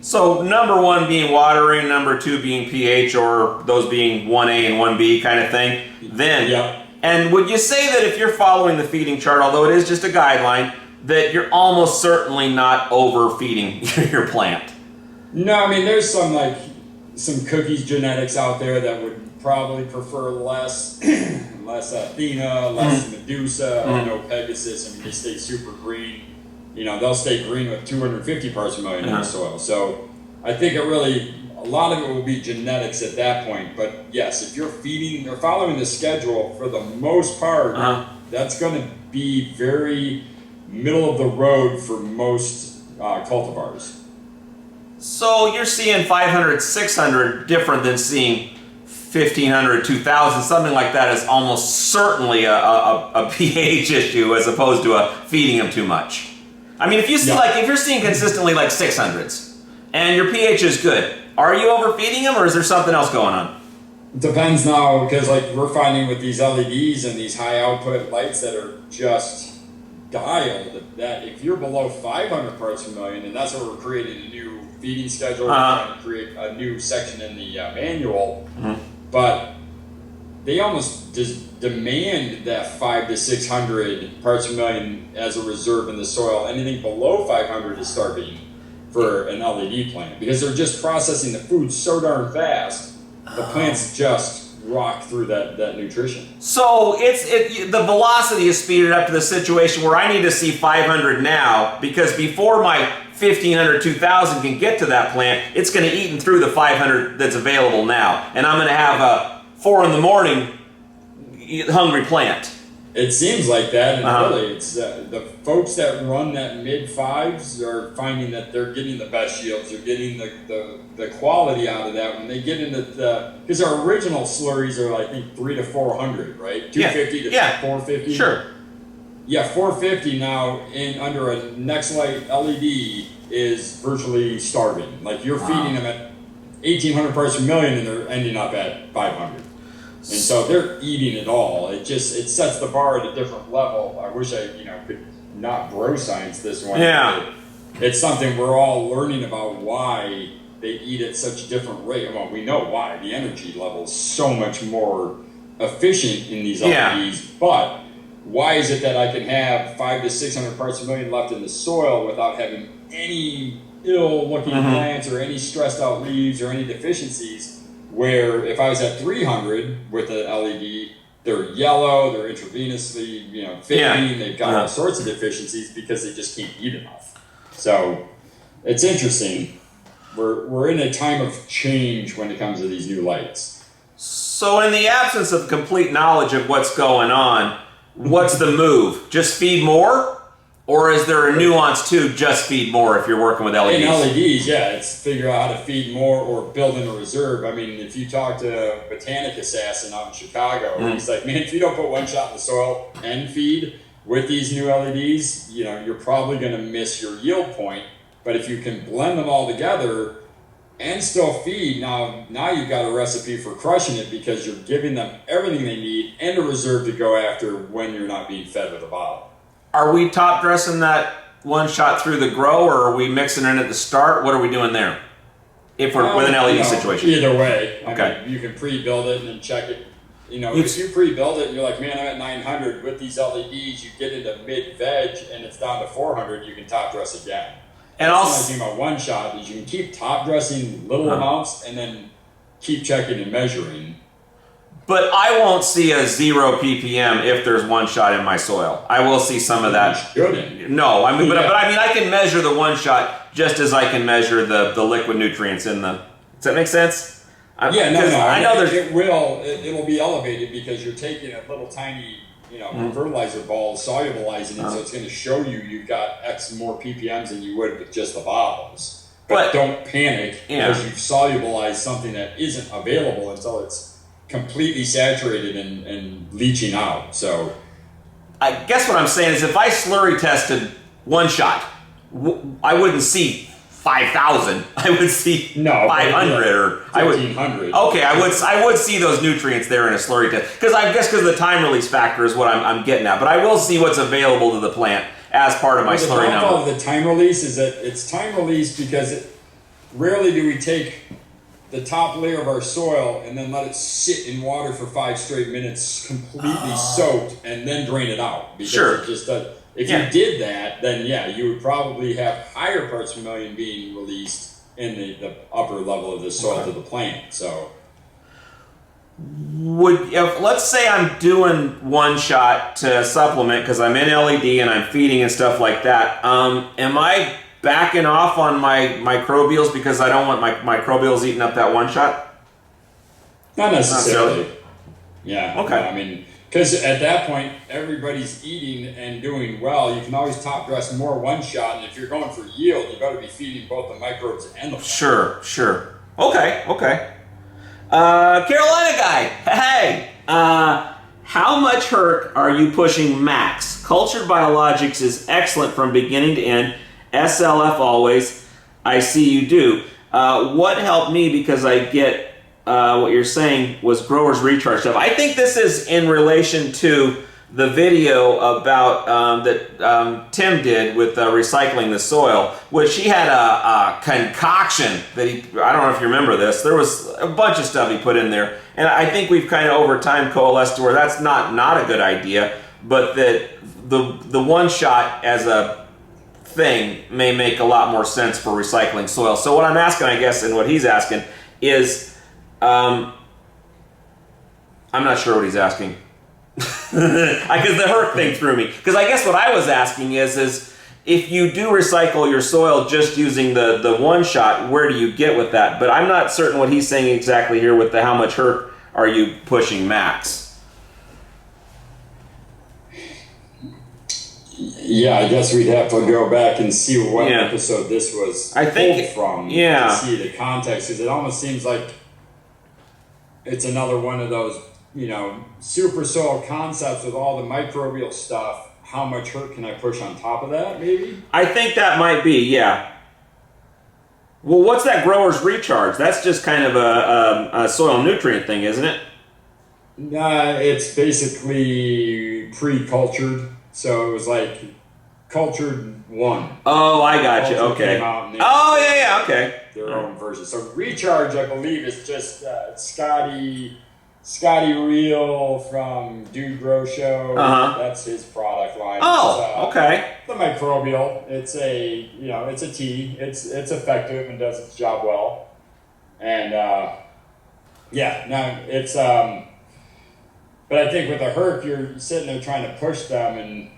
B: So number one being watering, number two being pH, or those being 1A and 1B kind of thing. Then, and would you say that if you're following the feeding chart, although it is just a guideline, that you're almost certainly not overfeeding your plant? No,
A: there's some cookies genetics out there that would probably prefer less Athena, less Medusa, no Pegasus. They stay super green. They'll stay green with 250 parts per million in the soil. So I think a lot of it will be genetics at that point. But yes, if you're feeding or following the schedule, for the most part, that's going to be very middle of the road for most cultivars.
B: So you're seeing 500, 600 different than seeing 1,500, 2,000, something like that is almost certainly a pH issue as opposed to feeding them too much. If you see if you're seeing consistently like 600s and your pH is good, are you overfeeding them or is there something else going on?
A: Depends now, because we're finding with these LEDs and these high output lights that are just dialed, that if you're below 500 parts per million, and that's where we're creating a new feeding schedule, we're trying to create a new section in the manual, but they almost just demand that 500 to 600 parts per million as a reserve in the soil. Anything below 500 is starving for an LED plant because they're just processing the food so darn fast, the plants just rock through that nutrition.
B: So the velocity is speeded up to the situation where I need to see 500 now, because before my 1,500, 2,000 can get to that plant, it's going to eat through the 500 that's available now, and I'm going to have a 4 in the morning hungry plant.
A: It seems like that, and really, it's the folks that run that mid-5s are finding that they're getting the best yields. They're getting the quality out of that when they get into because our original slurries are, I think, 300 to 400, right? 250 to 450.
B: Sure.
A: Yeah, 450 now under a Next Light LED is virtually starving. You're feeding them at 1,800 parts per million, and they're ending up at 500. And so they're eating it all. It sets the bar at a different level. I wish I could not bro science this one.
B: Yeah.
A: It's something we're all learning about, why they eat at such a different rate. Well, we know why. The energy level is so much more efficient in these LEDs, but why is it that I can have 500 to 600 parts per million left in the soil without having any ill-looking plants or any stressed out leaves or any deficiencies? Where if I was at 300 with an LED, they're yellow, they're intravenously, fading, they've got all sorts of deficiencies because they just can't eat enough. So it's interesting. We're in a time of change when it comes to these new lights.
B: So in the absence of complete knowledge of what's going on, what's the move? Just feed more? Or is there a nuance to just feed more if you're working with LEDs?
A: In LEDs, it's figure out how to feed more or build in a reserve. If you talk to Botanic Assassin out in Chicago, he's like, man, if you don't put one shot in the soil and feed with these new LEDs, you're probably going to miss your yield point. But if you can blend them all together, and still feed. Now you've got a recipe for crushing it because you're giving them everything they need and a reserve to go after when you're not being fed with a bottle.
B: Are we top dressing that one shot through the grow, or are we mixing it at the start? What are we doing there? If we're with an LED situation.
A: Either way.
B: Okay.
A: I mean, you can pre-build it and then check it. If you pre-build it and you're like, man, I'm at 900 with these LEDs, you get into mid-veg and it's down to 400, you can top dress again.
B: And
A: That's
B: also,
A: the nice thing about one shot is you can keep top dressing little amounts and then keep checking and measuring.
B: but I won't see a 0 ppm if there's one shot in my soil. I will see some of that.
A: Shouldn't.
B: No, I mean, but I mean, I can measure the one shot just as I can measure the liquid nutrients in the. Does that make sense?
A: I know
B: there's.
A: It'll be elevated because you're taking a little tiny, fertilizer ball, solubilizing it, so it's going to show you've got X more ppms than you would with just the bottles. But don't panic because you've solubilized something that isn't available until it's completely saturated and leaching out. So
B: I guess what I'm saying is if I slurry tested one shot, I wouldn't see 5,000. I would see 500 or
A: 1,500.
B: Okay, I would see those nutrients there in a slurry test because the time release factor is what I'm getting at. But I will see what's available to the plant as part of my slurry number.
A: The time release is that it's time release because rarely do we take the top layer of our soil and then let it sit in water for 5 straight minutes completely soaked and then drain it out. Because it just does. If you did that, then you would probably have higher parts per million being released in the upper level of the soil to the plant. So,
B: let's say I'm doing one shot to supplement because I'm in LED and I'm feeding and stuff like that. Am I backing off on my microbials because I don't want my microbials eating up that one shot?
A: Not necessarily. Yeah.
B: Okay.
A: I mean. Because at that point, everybody's eating and doing well. You can always top dress more one shot, and if you're going for yield, you better be feeding both the microbes and the plant.
B: Sure. Okay. Carolina guy, hey, how much Herc are you pushing max? Cultured Biologics is excellent from beginning to end. SLF always. I see you do. What helped me because I get what you're saying was growers recharge stuff. I think this is in relation to the video about that Tim did with recycling the soil, which he had a concoction that I don't know if you remember this. There was a bunch of stuff he put in there, and I think we've kind of over time coalesced to where that's not a good idea, but that the one shot as a thing may make a lot more sense for recycling soil. So what I'm asking, I guess, and what he's asking is. I'm not sure what he's asking. Because the Herc thing threw me. Because I guess what I was asking is if you do recycle your soil just using the one shot, where do you get with that? But I'm not certain what he's saying exactly here with the how much Herc are you pushing max.
A: Yeah, I guess we'd have to go back and see what episode this was pulled from to see the context. Because it almost seems like it's another one of those, super soil concepts with all the microbial stuff. How much Herc can I push on top of that, maybe?
B: I think that might be, yeah. Well, what's that grower's recharge? That's just kind of a soil nutrient thing, isn't it?
A: It's basically pre-cultured. So it was like cultured 1.
B: Oh, I got you. Okay. Okay.
A: Their own version. So recharge, I believe, is just Scotty Reel from Dude Grow Show. That's his product line.
B: Oh, okay.
A: The microbial. It's a it's a tea. It's effective and does its job well. And now it's but I think with the Herc, you're sitting there trying to push them and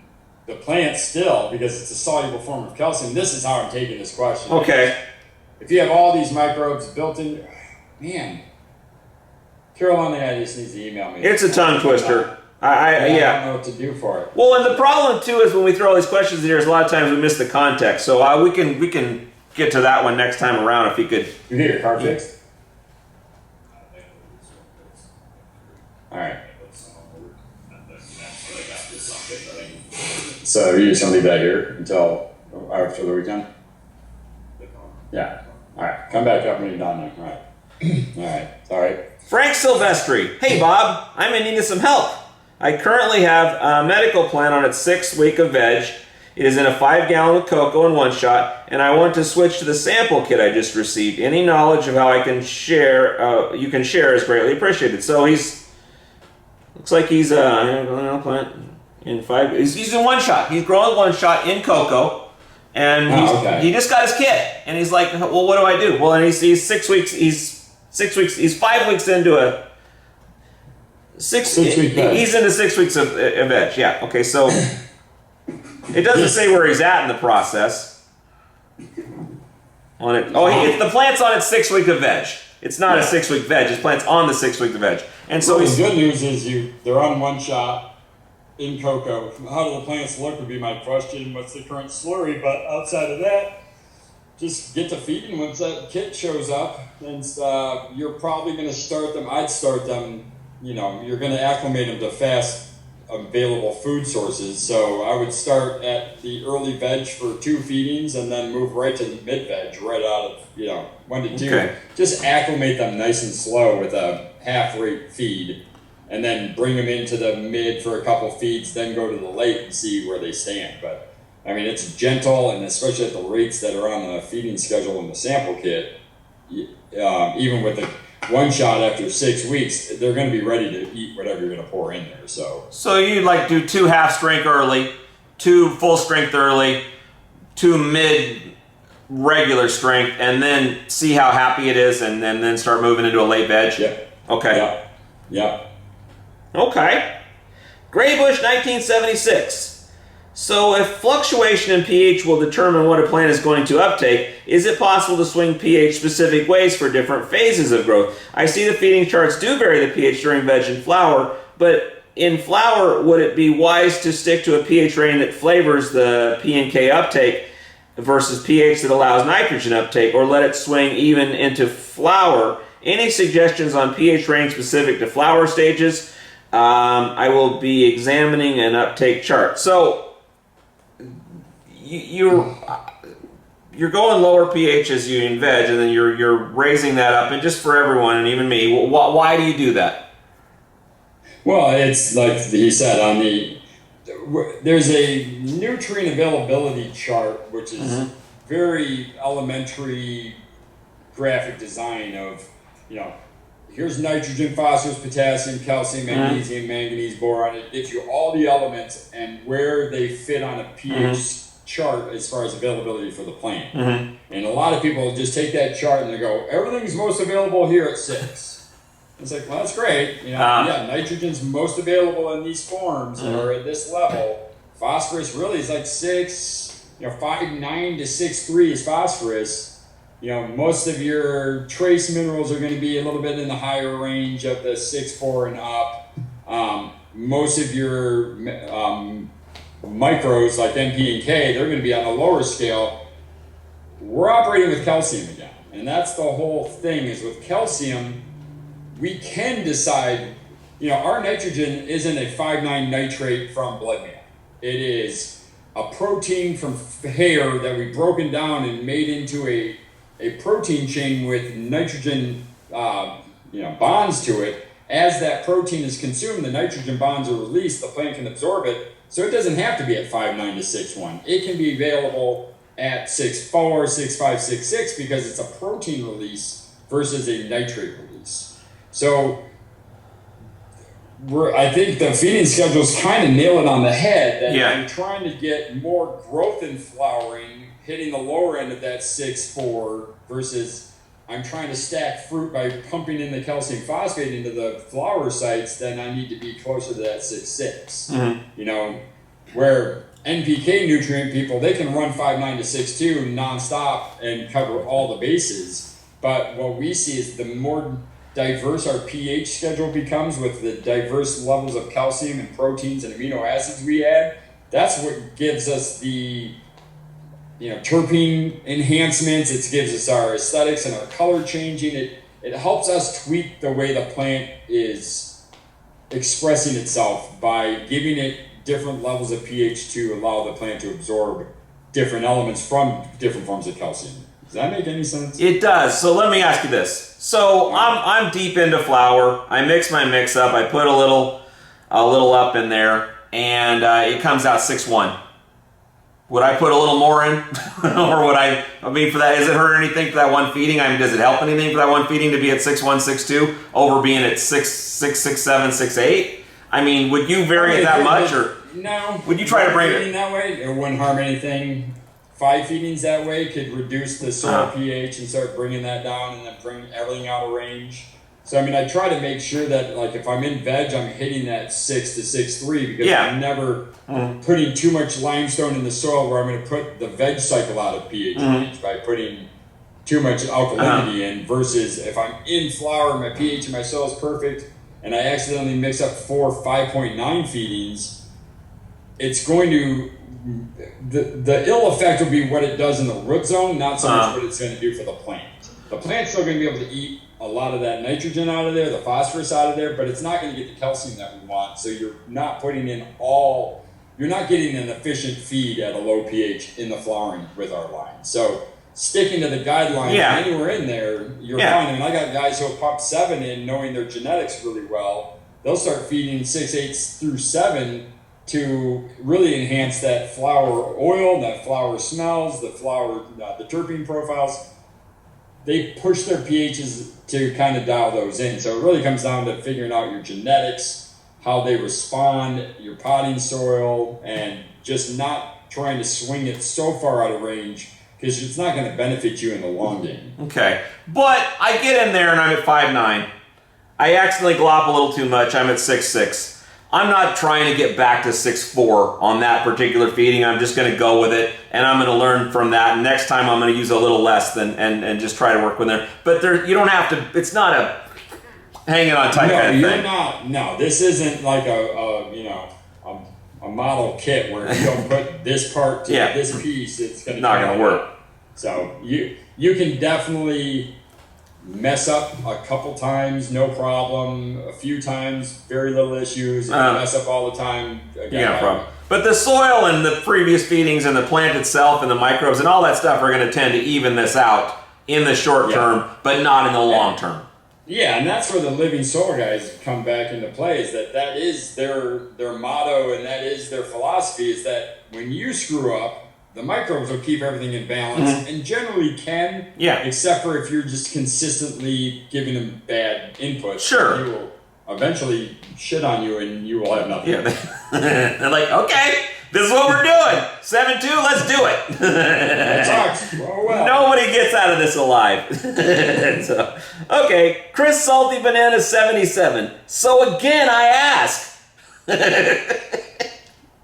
A: the plant still, because it's a soluble form of calcium. This is how I'm taking this question.
B: Okay.
A: If you have all these microbes built in, man, Carolina just needs to email me.
B: It's a tongue twister. I
A: don't know what to do for it.
B: Well, and the problem too is when we throw all these questions in here, is a lot of times we miss the context. So we can get to that one next time around if you could.
A: You get your car fixed? All right. So you're just gonna leave that here until after the weekend? Yeah. All right, come back up when you're done. All right. All right. Sorry.
B: Frank Silvestri. Hey, Bob. I'm in need of some help. I currently have a medical plant on its 6th week of veg. It is in a 5-gallon of cocoa in one shot, and I want to switch to the sample kit I just received. Any knowledge of how I can share, you can share is greatly appreciated. So looks like he's plant in 5. He's in one shot. He's growing one shot in cocoa. And he just got his kit, and he's like, "Well, what do I do?" Well, and he's 6 weeks. He's 5 weeks into a 6 week veg. He's into 6 weeks of veg. Yeah. Okay. So it doesn't say where he's at in the process. On it. Oh, the plant's on its 6th week of veg. It's not a 6-week veg. His plant's on the 6th week of veg. And so
A: the good news is they're on one shot. In cocoa. How do the plants look would be my question. What's the current slurry? But outside of that, just get to feeding once that kit shows up. And you're probably going to start them. I'd start them, you're going to acclimate them to fast available food sources. So I would start at the early veg for 2 feedings and then move right to the mid veg right out of, 1 to 2.
B: Okay.
A: Just acclimate them nice and slow with a half rate feed. And then bring them into the mid for a couple feeds, then go to the late and see where they stand. But, I mean, it's gentle, and especially at the rates that are on the feeding schedule in the sample kit, even with the one shot after 6 weeks, they're going to be ready to eat whatever you're going to pour in there. So
B: you'd like do 2 half strength early, 2 full strength early, 2 mid regular strength, and then see how happy it is, and then start moving into a late veg?
A: Yep.
B: Okay.
A: Yep.
B: Okay. Graybush 1976. So if fluctuation in pH will determine what a plant is going to uptake, is it possible to swing pH specific ways for different phases of growth? I see the feeding charts do vary the pH during veg and flower, but in flower, would it be wise to stick to a pH range that flavors the P and K uptake versus pH that allows nitrogen uptake, or let it swing even into flower? Any suggestions on pH range specific to flower stages? I will be examining an uptake chart. So you're going lower pH as you in veg, and then you're raising that up. And just for everyone, and even me, why do you do that?
A: Well, it's like he said there's a nutrient availability chart, which is very elementary graphic design of here's nitrogen, phosphorus, potassium, calcium, magnesium, manganese, boron. It gives you all the elements and where they fit on a pH chart as far as availability for the plant. And a lot of people just take that chart and they go, everything's most available here at 6. It's like, well, that's great. Nitrogen's most available in these forms or at this level. Phosphorus really is like 6, 5.9 to 6.3 is phosphorus. Most of your trace minerals are going to be a little bit in the higher range of the 6.4 and up. Most of your micros like NP and K, they're going to be on a lower scale. We're operating with calcium again. And that's the whole thing is with calcium, we can decide, our nitrogen isn't a 5.9 nitrate from blood meal. It is a protein from hair that we've broken down and made into a protein chain with nitrogen bonds to it. As that protein is consumed, the nitrogen bonds are released, the plant can absorb it, so it doesn't have to be at 5.9 to 6.1. It can be available at 6.4, 6.5, 6.6 because it's a protein release versus a nitrate release. So I think the feeding schedules kind of nail it on the head that you're trying to get more growth in flowering, hitting the lower end of that 6.4 versus I'm trying to stack fruit by pumping in the calcium phosphate into the flower sites, then I need to be closer to that 6.6. Where NPK nutrient people, they can run 5.9 to 6.2 nonstop and cover all the bases. But what we see is the more diverse our pH schedule becomes with the diverse levels of calcium and proteins and amino acids we add, that's what gives us the terpene enhancements. It gives us our aesthetics and our color changing. It helps us tweak the way the plant is expressing itself by giving it different levels of pH to allow the plant to absorb different elements from different forms of calcium. Does that make any sense?
B: It does. So let me ask you this. So I'm deep into flour. I mix my mix up. I put a little up in there, and it comes out 6-1. Would I put a little more in, or would I mean, for that? Does it hurt anything for that one feeding? I mean, does it help anything for that one feeding to be at 6-1, 6-2 over being at 6-6, 6-7, 6-8? I mean, would you vary it that much, or
A: no?
B: Would you try to bring it
A: that way? It wouldn't harm anything. 5 feedings that way could reduce the soil pH and start bringing that down, and then bring everything out of range. So I mean, I try to make sure that, like, if I'm in veg, I'm hitting that 6 to 6.3 because I'm never putting too much limestone in the soil where I'm going to put the veg cycle out of pH range by putting too much alkalinity in. Versus if I'm in flour, my pH in my soil is perfect, and I accidentally mix up 4 5.9 feedings, it's going to the ill effect will be what it does in the root zone, not so much what it's going to do for the plant. The plant's still going to be able to eat a lot of that nitrogen out of there, the phosphorus out of there, but it's not going to get the calcium that we want. So you're not putting in you're not getting an efficient feed at a low pH in the flowering with our line. So sticking to the guidelines, anywhere in there, you're fine. I mean, I got guys who'll pump 7 in knowing their genetics really well. They'll start feeding 6, 8 through 7 to really enhance that flower oil, that flower smells, the terpene profiles. They push their pHs to kind of dial those in. So it really comes down to figuring out your genetics, how they respond, your potting soil, and just not trying to swing it so far out of range because it's not going to benefit you in the long game.
B: Okay. But I get in there and I'm at 5.9. I accidentally glop a little too much. I'm at 6.6. I'm not trying to get back to 6.4 on that particular feeding. I'm just going to go with it, and I'm going to learn from that. And next time, I'm going to use a little less and just try to work with there. But you don't have to. It's not a hanging on tight kind of thing.
A: You're not. No, this isn't like a model kit where if you don't put this part to this piece, it's going to
B: not going to work.
A: So you can definitely mess up a couple times, no problem. A few times, very little issues. If you mess up all the time, again,
B: no problem. But the soil and the previous feedings and the plant itself and the microbes and all that stuff are going to tend to even this out in the short term, but not in the long term.
A: Yeah, and that's where the living soil guys come back into play, is that is their motto, and that is their philosophy, is that when you screw up, the microbes will keep everything in balance, and generally can, except for if you're just consistently giving them bad input.
B: Sure.
A: They will eventually shit on you, and you will have nothing.
B: Yeah. They're like, okay, this is what we're doing. 7-2, let's do it.
A: That sucks. Oh, well.
B: Nobody gets out of this alive. So, okay, Chris Salty Banana 77. So again, I ask.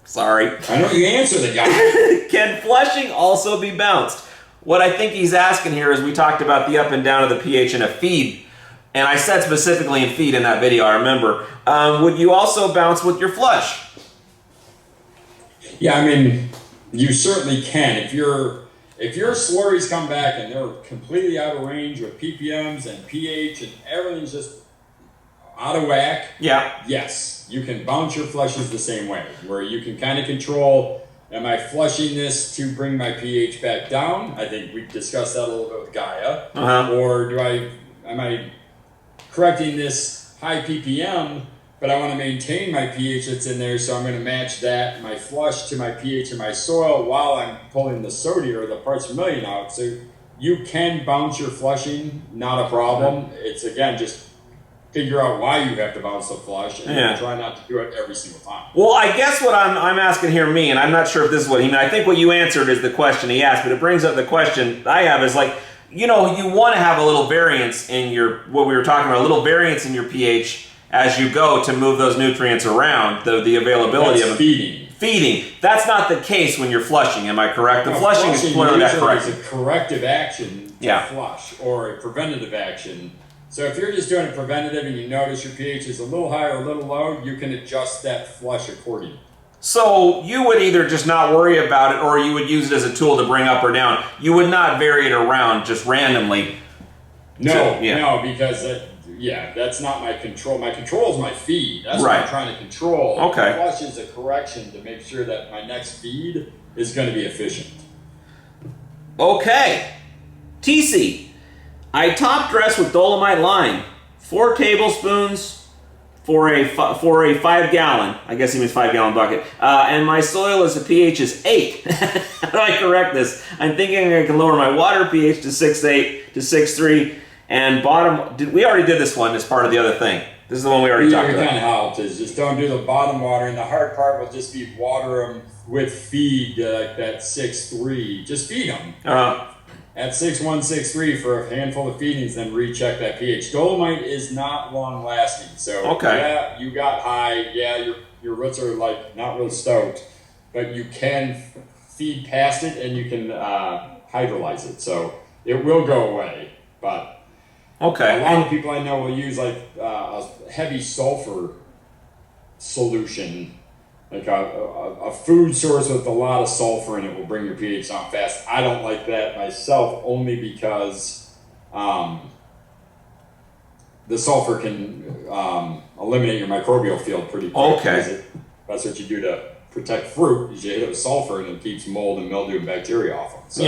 B: Sorry.
A: I know you answer the guy.
B: Can flushing also be bounced? What I think he's asking here is we talked about the up and down of the pH in a feed, and I said specifically in feed in that video, I remember. Would you also bounce with your flush?
A: Yeah, I mean, you certainly can. If your slurries come back and they're completely out of range with ppms and pH and everything's just out of whack, yes, you can bounce your flushes the same way, where you can kind of control, am I flushing this to bring my pH back down? I think we discussed that a little bit with Gaia. Or am I correcting this high ppm, but I want to maintain my pH that's in there, so I'm going to match that, my flush, to my pH in my soil while I'm pulling the sodium or the parts per million out. So you can bounce your flushing, not a problem. It's, again, just figure out why you have to bounce the flush, and try not to do it every single time.
B: Well, I guess what I'm asking here, and I'm not sure if this is what he meant. I think what you answered is the question he asked, but it brings up the question I have is, like, you know, you want to have a little variance in what we were talking about, a little variance in your pH as you go to move those nutrients around, the availability of them. Feeding. That's not the case when you're flushing, am I correct? The flushing is clearly that correct.
A: It's a corrective action to flush, or a preventative action. So if you're just doing a preventative and you notice your pH is a little high or a little low, you can adjust that flush accordingly.
B: So you would either just not worry about it, or you would use it as a tool to bring up or down. You would not vary it around just randomly.
A: No, because that's not my control. My control is my feed. That's what I'm trying to control.
B: Okay.
A: The flush is a correction to make sure that my next feed is going to be efficient.
B: Okay. TC, I top dress with Dolomite Lime, 4 tablespoons for a 5 gallon. I guess he means 5 gallon bucket. And my soil is a pH is 8. How do I correct this? I'm thinking I can lower my water pH to 6.8 to 6.3 and bottom. We already did this one as part of the other thing. This is the one we already talked about.
A: Kind of helped is just don't do the bottom water, and the hard part will just be water them with feed like that 6.3. Just feed them. At 6.1, 6.3 for a handful of feedings, then recheck that pH. Dolomite is not long lasting, so yeah, you got high. Yeah, your roots are like not real stoked, but you can feed past it and you can hydrolyze it, so it will go away. But a lot of people I know will use like a heavy sulfur solution. Like a food source with a lot of sulfur in it will bring your pH down fast. I don't like that myself, only because the sulfur can eliminate your microbial field pretty quick. That's what you do to protect fruit, is you hit it with sulfur and it keeps mold and mildew and bacteria off them. So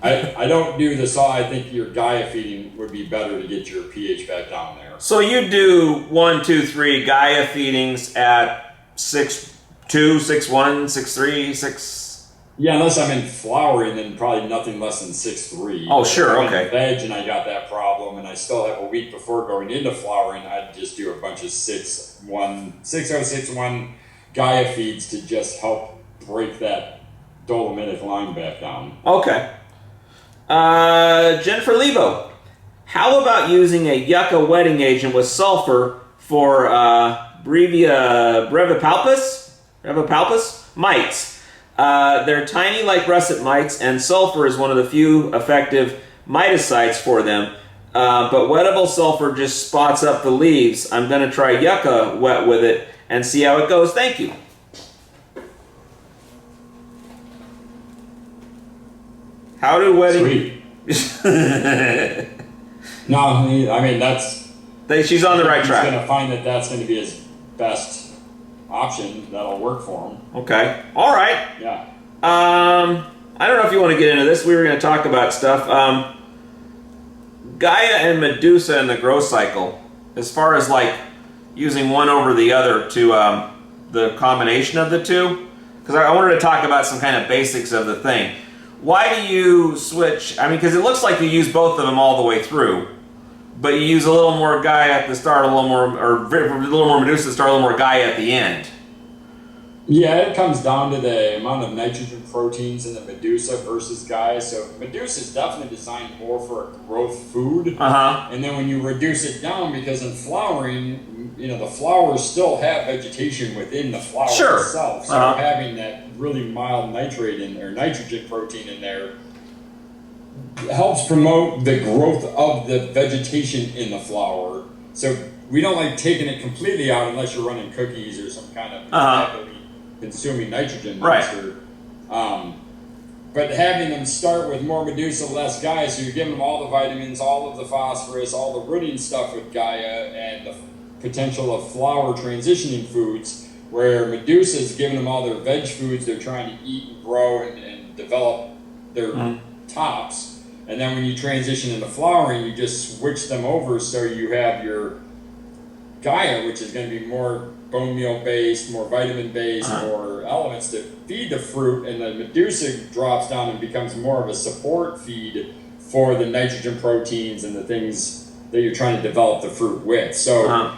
A: I don't do this all. I think your Gaia feeding would be better to get your pH back down there.
B: So you do 1, 2, 3 Gaia feedings at 6.2, 6.1, 6.3, 6.
A: Yeah, unless I'm in flowering, then probably nothing less than 6.3.
B: Oh, sure,
A: I'm in veg and I got that problem, and I still have a week before going into flowering. I'd just do a bunch of 6.1, 6.0, Gaia feeds to just help break that dolomitic lime back down.
B: Jennifer Lebo, how about using a yucca wetting agent with sulfur for brevipalpus mites? They're tiny like russet mites, and sulfur is one of the few effective miticides for them. But wettable sulfur just spots up the leaves. I'm going to try yucca wet with it and see how it goes. Thank you. How do wedding...
A: Sweet. No, I mean,
B: she's on the right track.
A: He's going to find that that's going to be his best option. That'll work for him.
B: Okay. All right.
A: Yeah.
B: I don't know if you want to get into this. We were going to talk about stuff. Gaia and Medusa in the growth cycle, as far as like using one over the other to the combination of the two, because I wanted to talk about some kind of basics of the thing. Why do you switch? I mean, because it looks like you use both of them all the way through, but you use a little more Gaia at the start, a little more Medusa at the start, a little more Gaia at the end.
A: Yeah, it comes down to the amount of nitrogen proteins in the Medusa versus Gaia. So Medusa is definitely designed more for a growth food. And then when you reduce it down, because in flowering, the flowers still have vegetation within the flower itself. So having that really mild nitrogen protein in there helps promote the growth of the vegetation in the flower. So we don't like taking it completely out unless you're running cookies or some kind of heavily consuming nitrogen monster. But having them start with more Medusa, less Gaia, so you're giving them all the vitamins, all of the phosphorus, all the rooting stuff with Gaia, and the potential of flower transitioning foods, where Medusa is giving them all their veg foods they're trying to eat and grow and develop their tops. And then when you transition into flowering, you just switch them over so you have your Gaia, which is going to be more bone meal based, more vitamin based, more elements to feed the fruit, and the Medusa drops down and becomes more of a support feed for the nitrogen proteins and the things that you're trying to develop the fruit with. So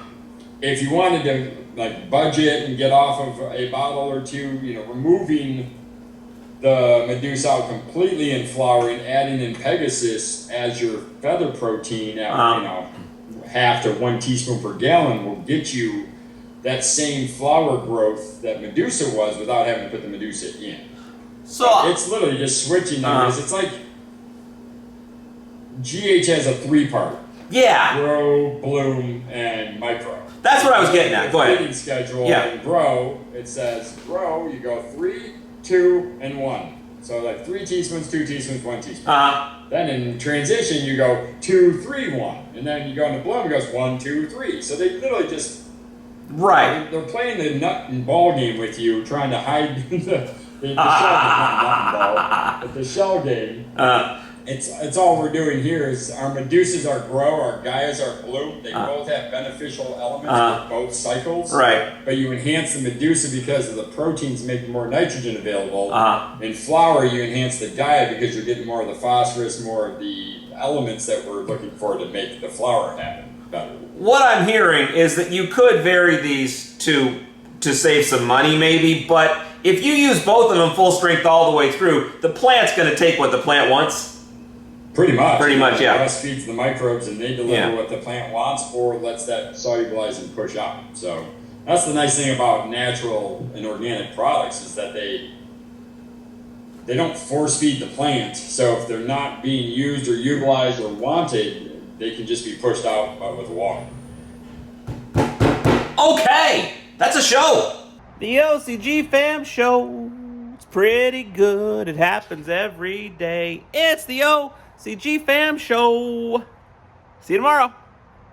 A: if you wanted to like budget and get off of a bottle or two, removing the Medusa out completely in flowering, adding in Pegasus as your feather protein at half to 1 teaspoon per gallon will get you that same flower growth that Medusa was without having to put the Medusa in. So it's literally just switching numbers. It's like GH has a 3-part.
B: Yeah.
A: Grow, bloom, and micro.
B: That's what I was getting at. Go ahead.
A: Feeding schedule and grow. It says grow. You go 3, 2, and 1. So like 3 teaspoons, 2 teaspoons, 1 teaspoon. Then in transition you go 2, 3, 1, and then you go into bloom. It goes 1, 2, 3. So they literally just they're playing the nut and ball game with you, trying to hide the shell. Not nut and ball, but the shell game. It's all we're doing here is our Medusas are grow, our Gaias are bloom. They both have beneficial elements for both cycles.
B: Right.
A: But you enhance the Medusa because of the proteins make more nitrogen available. In flower, you enhance the Gaia because you're getting more of the phosphorus, more of the elements that we're looking for to make the flower happen better.
B: What I'm hearing is that you could vary these to save some money maybe, but if you use both of them full strength all the way through, the plant's going to take what the plant wants.
A: Pretty much.
B: Pretty much, yeah.
A: The rest feeds the microbes and they deliver what the plant wants or lets that solubilize and push out. So that's the nice thing about natural and organic products is that they don't force feed the plant. So if they're not being used or utilized or wanted, they can just be pushed out with water. Okay, that's a show. The OCGFAM show. It's pretty good. It happens every day. It's the OCGFAM show. See you tomorrow.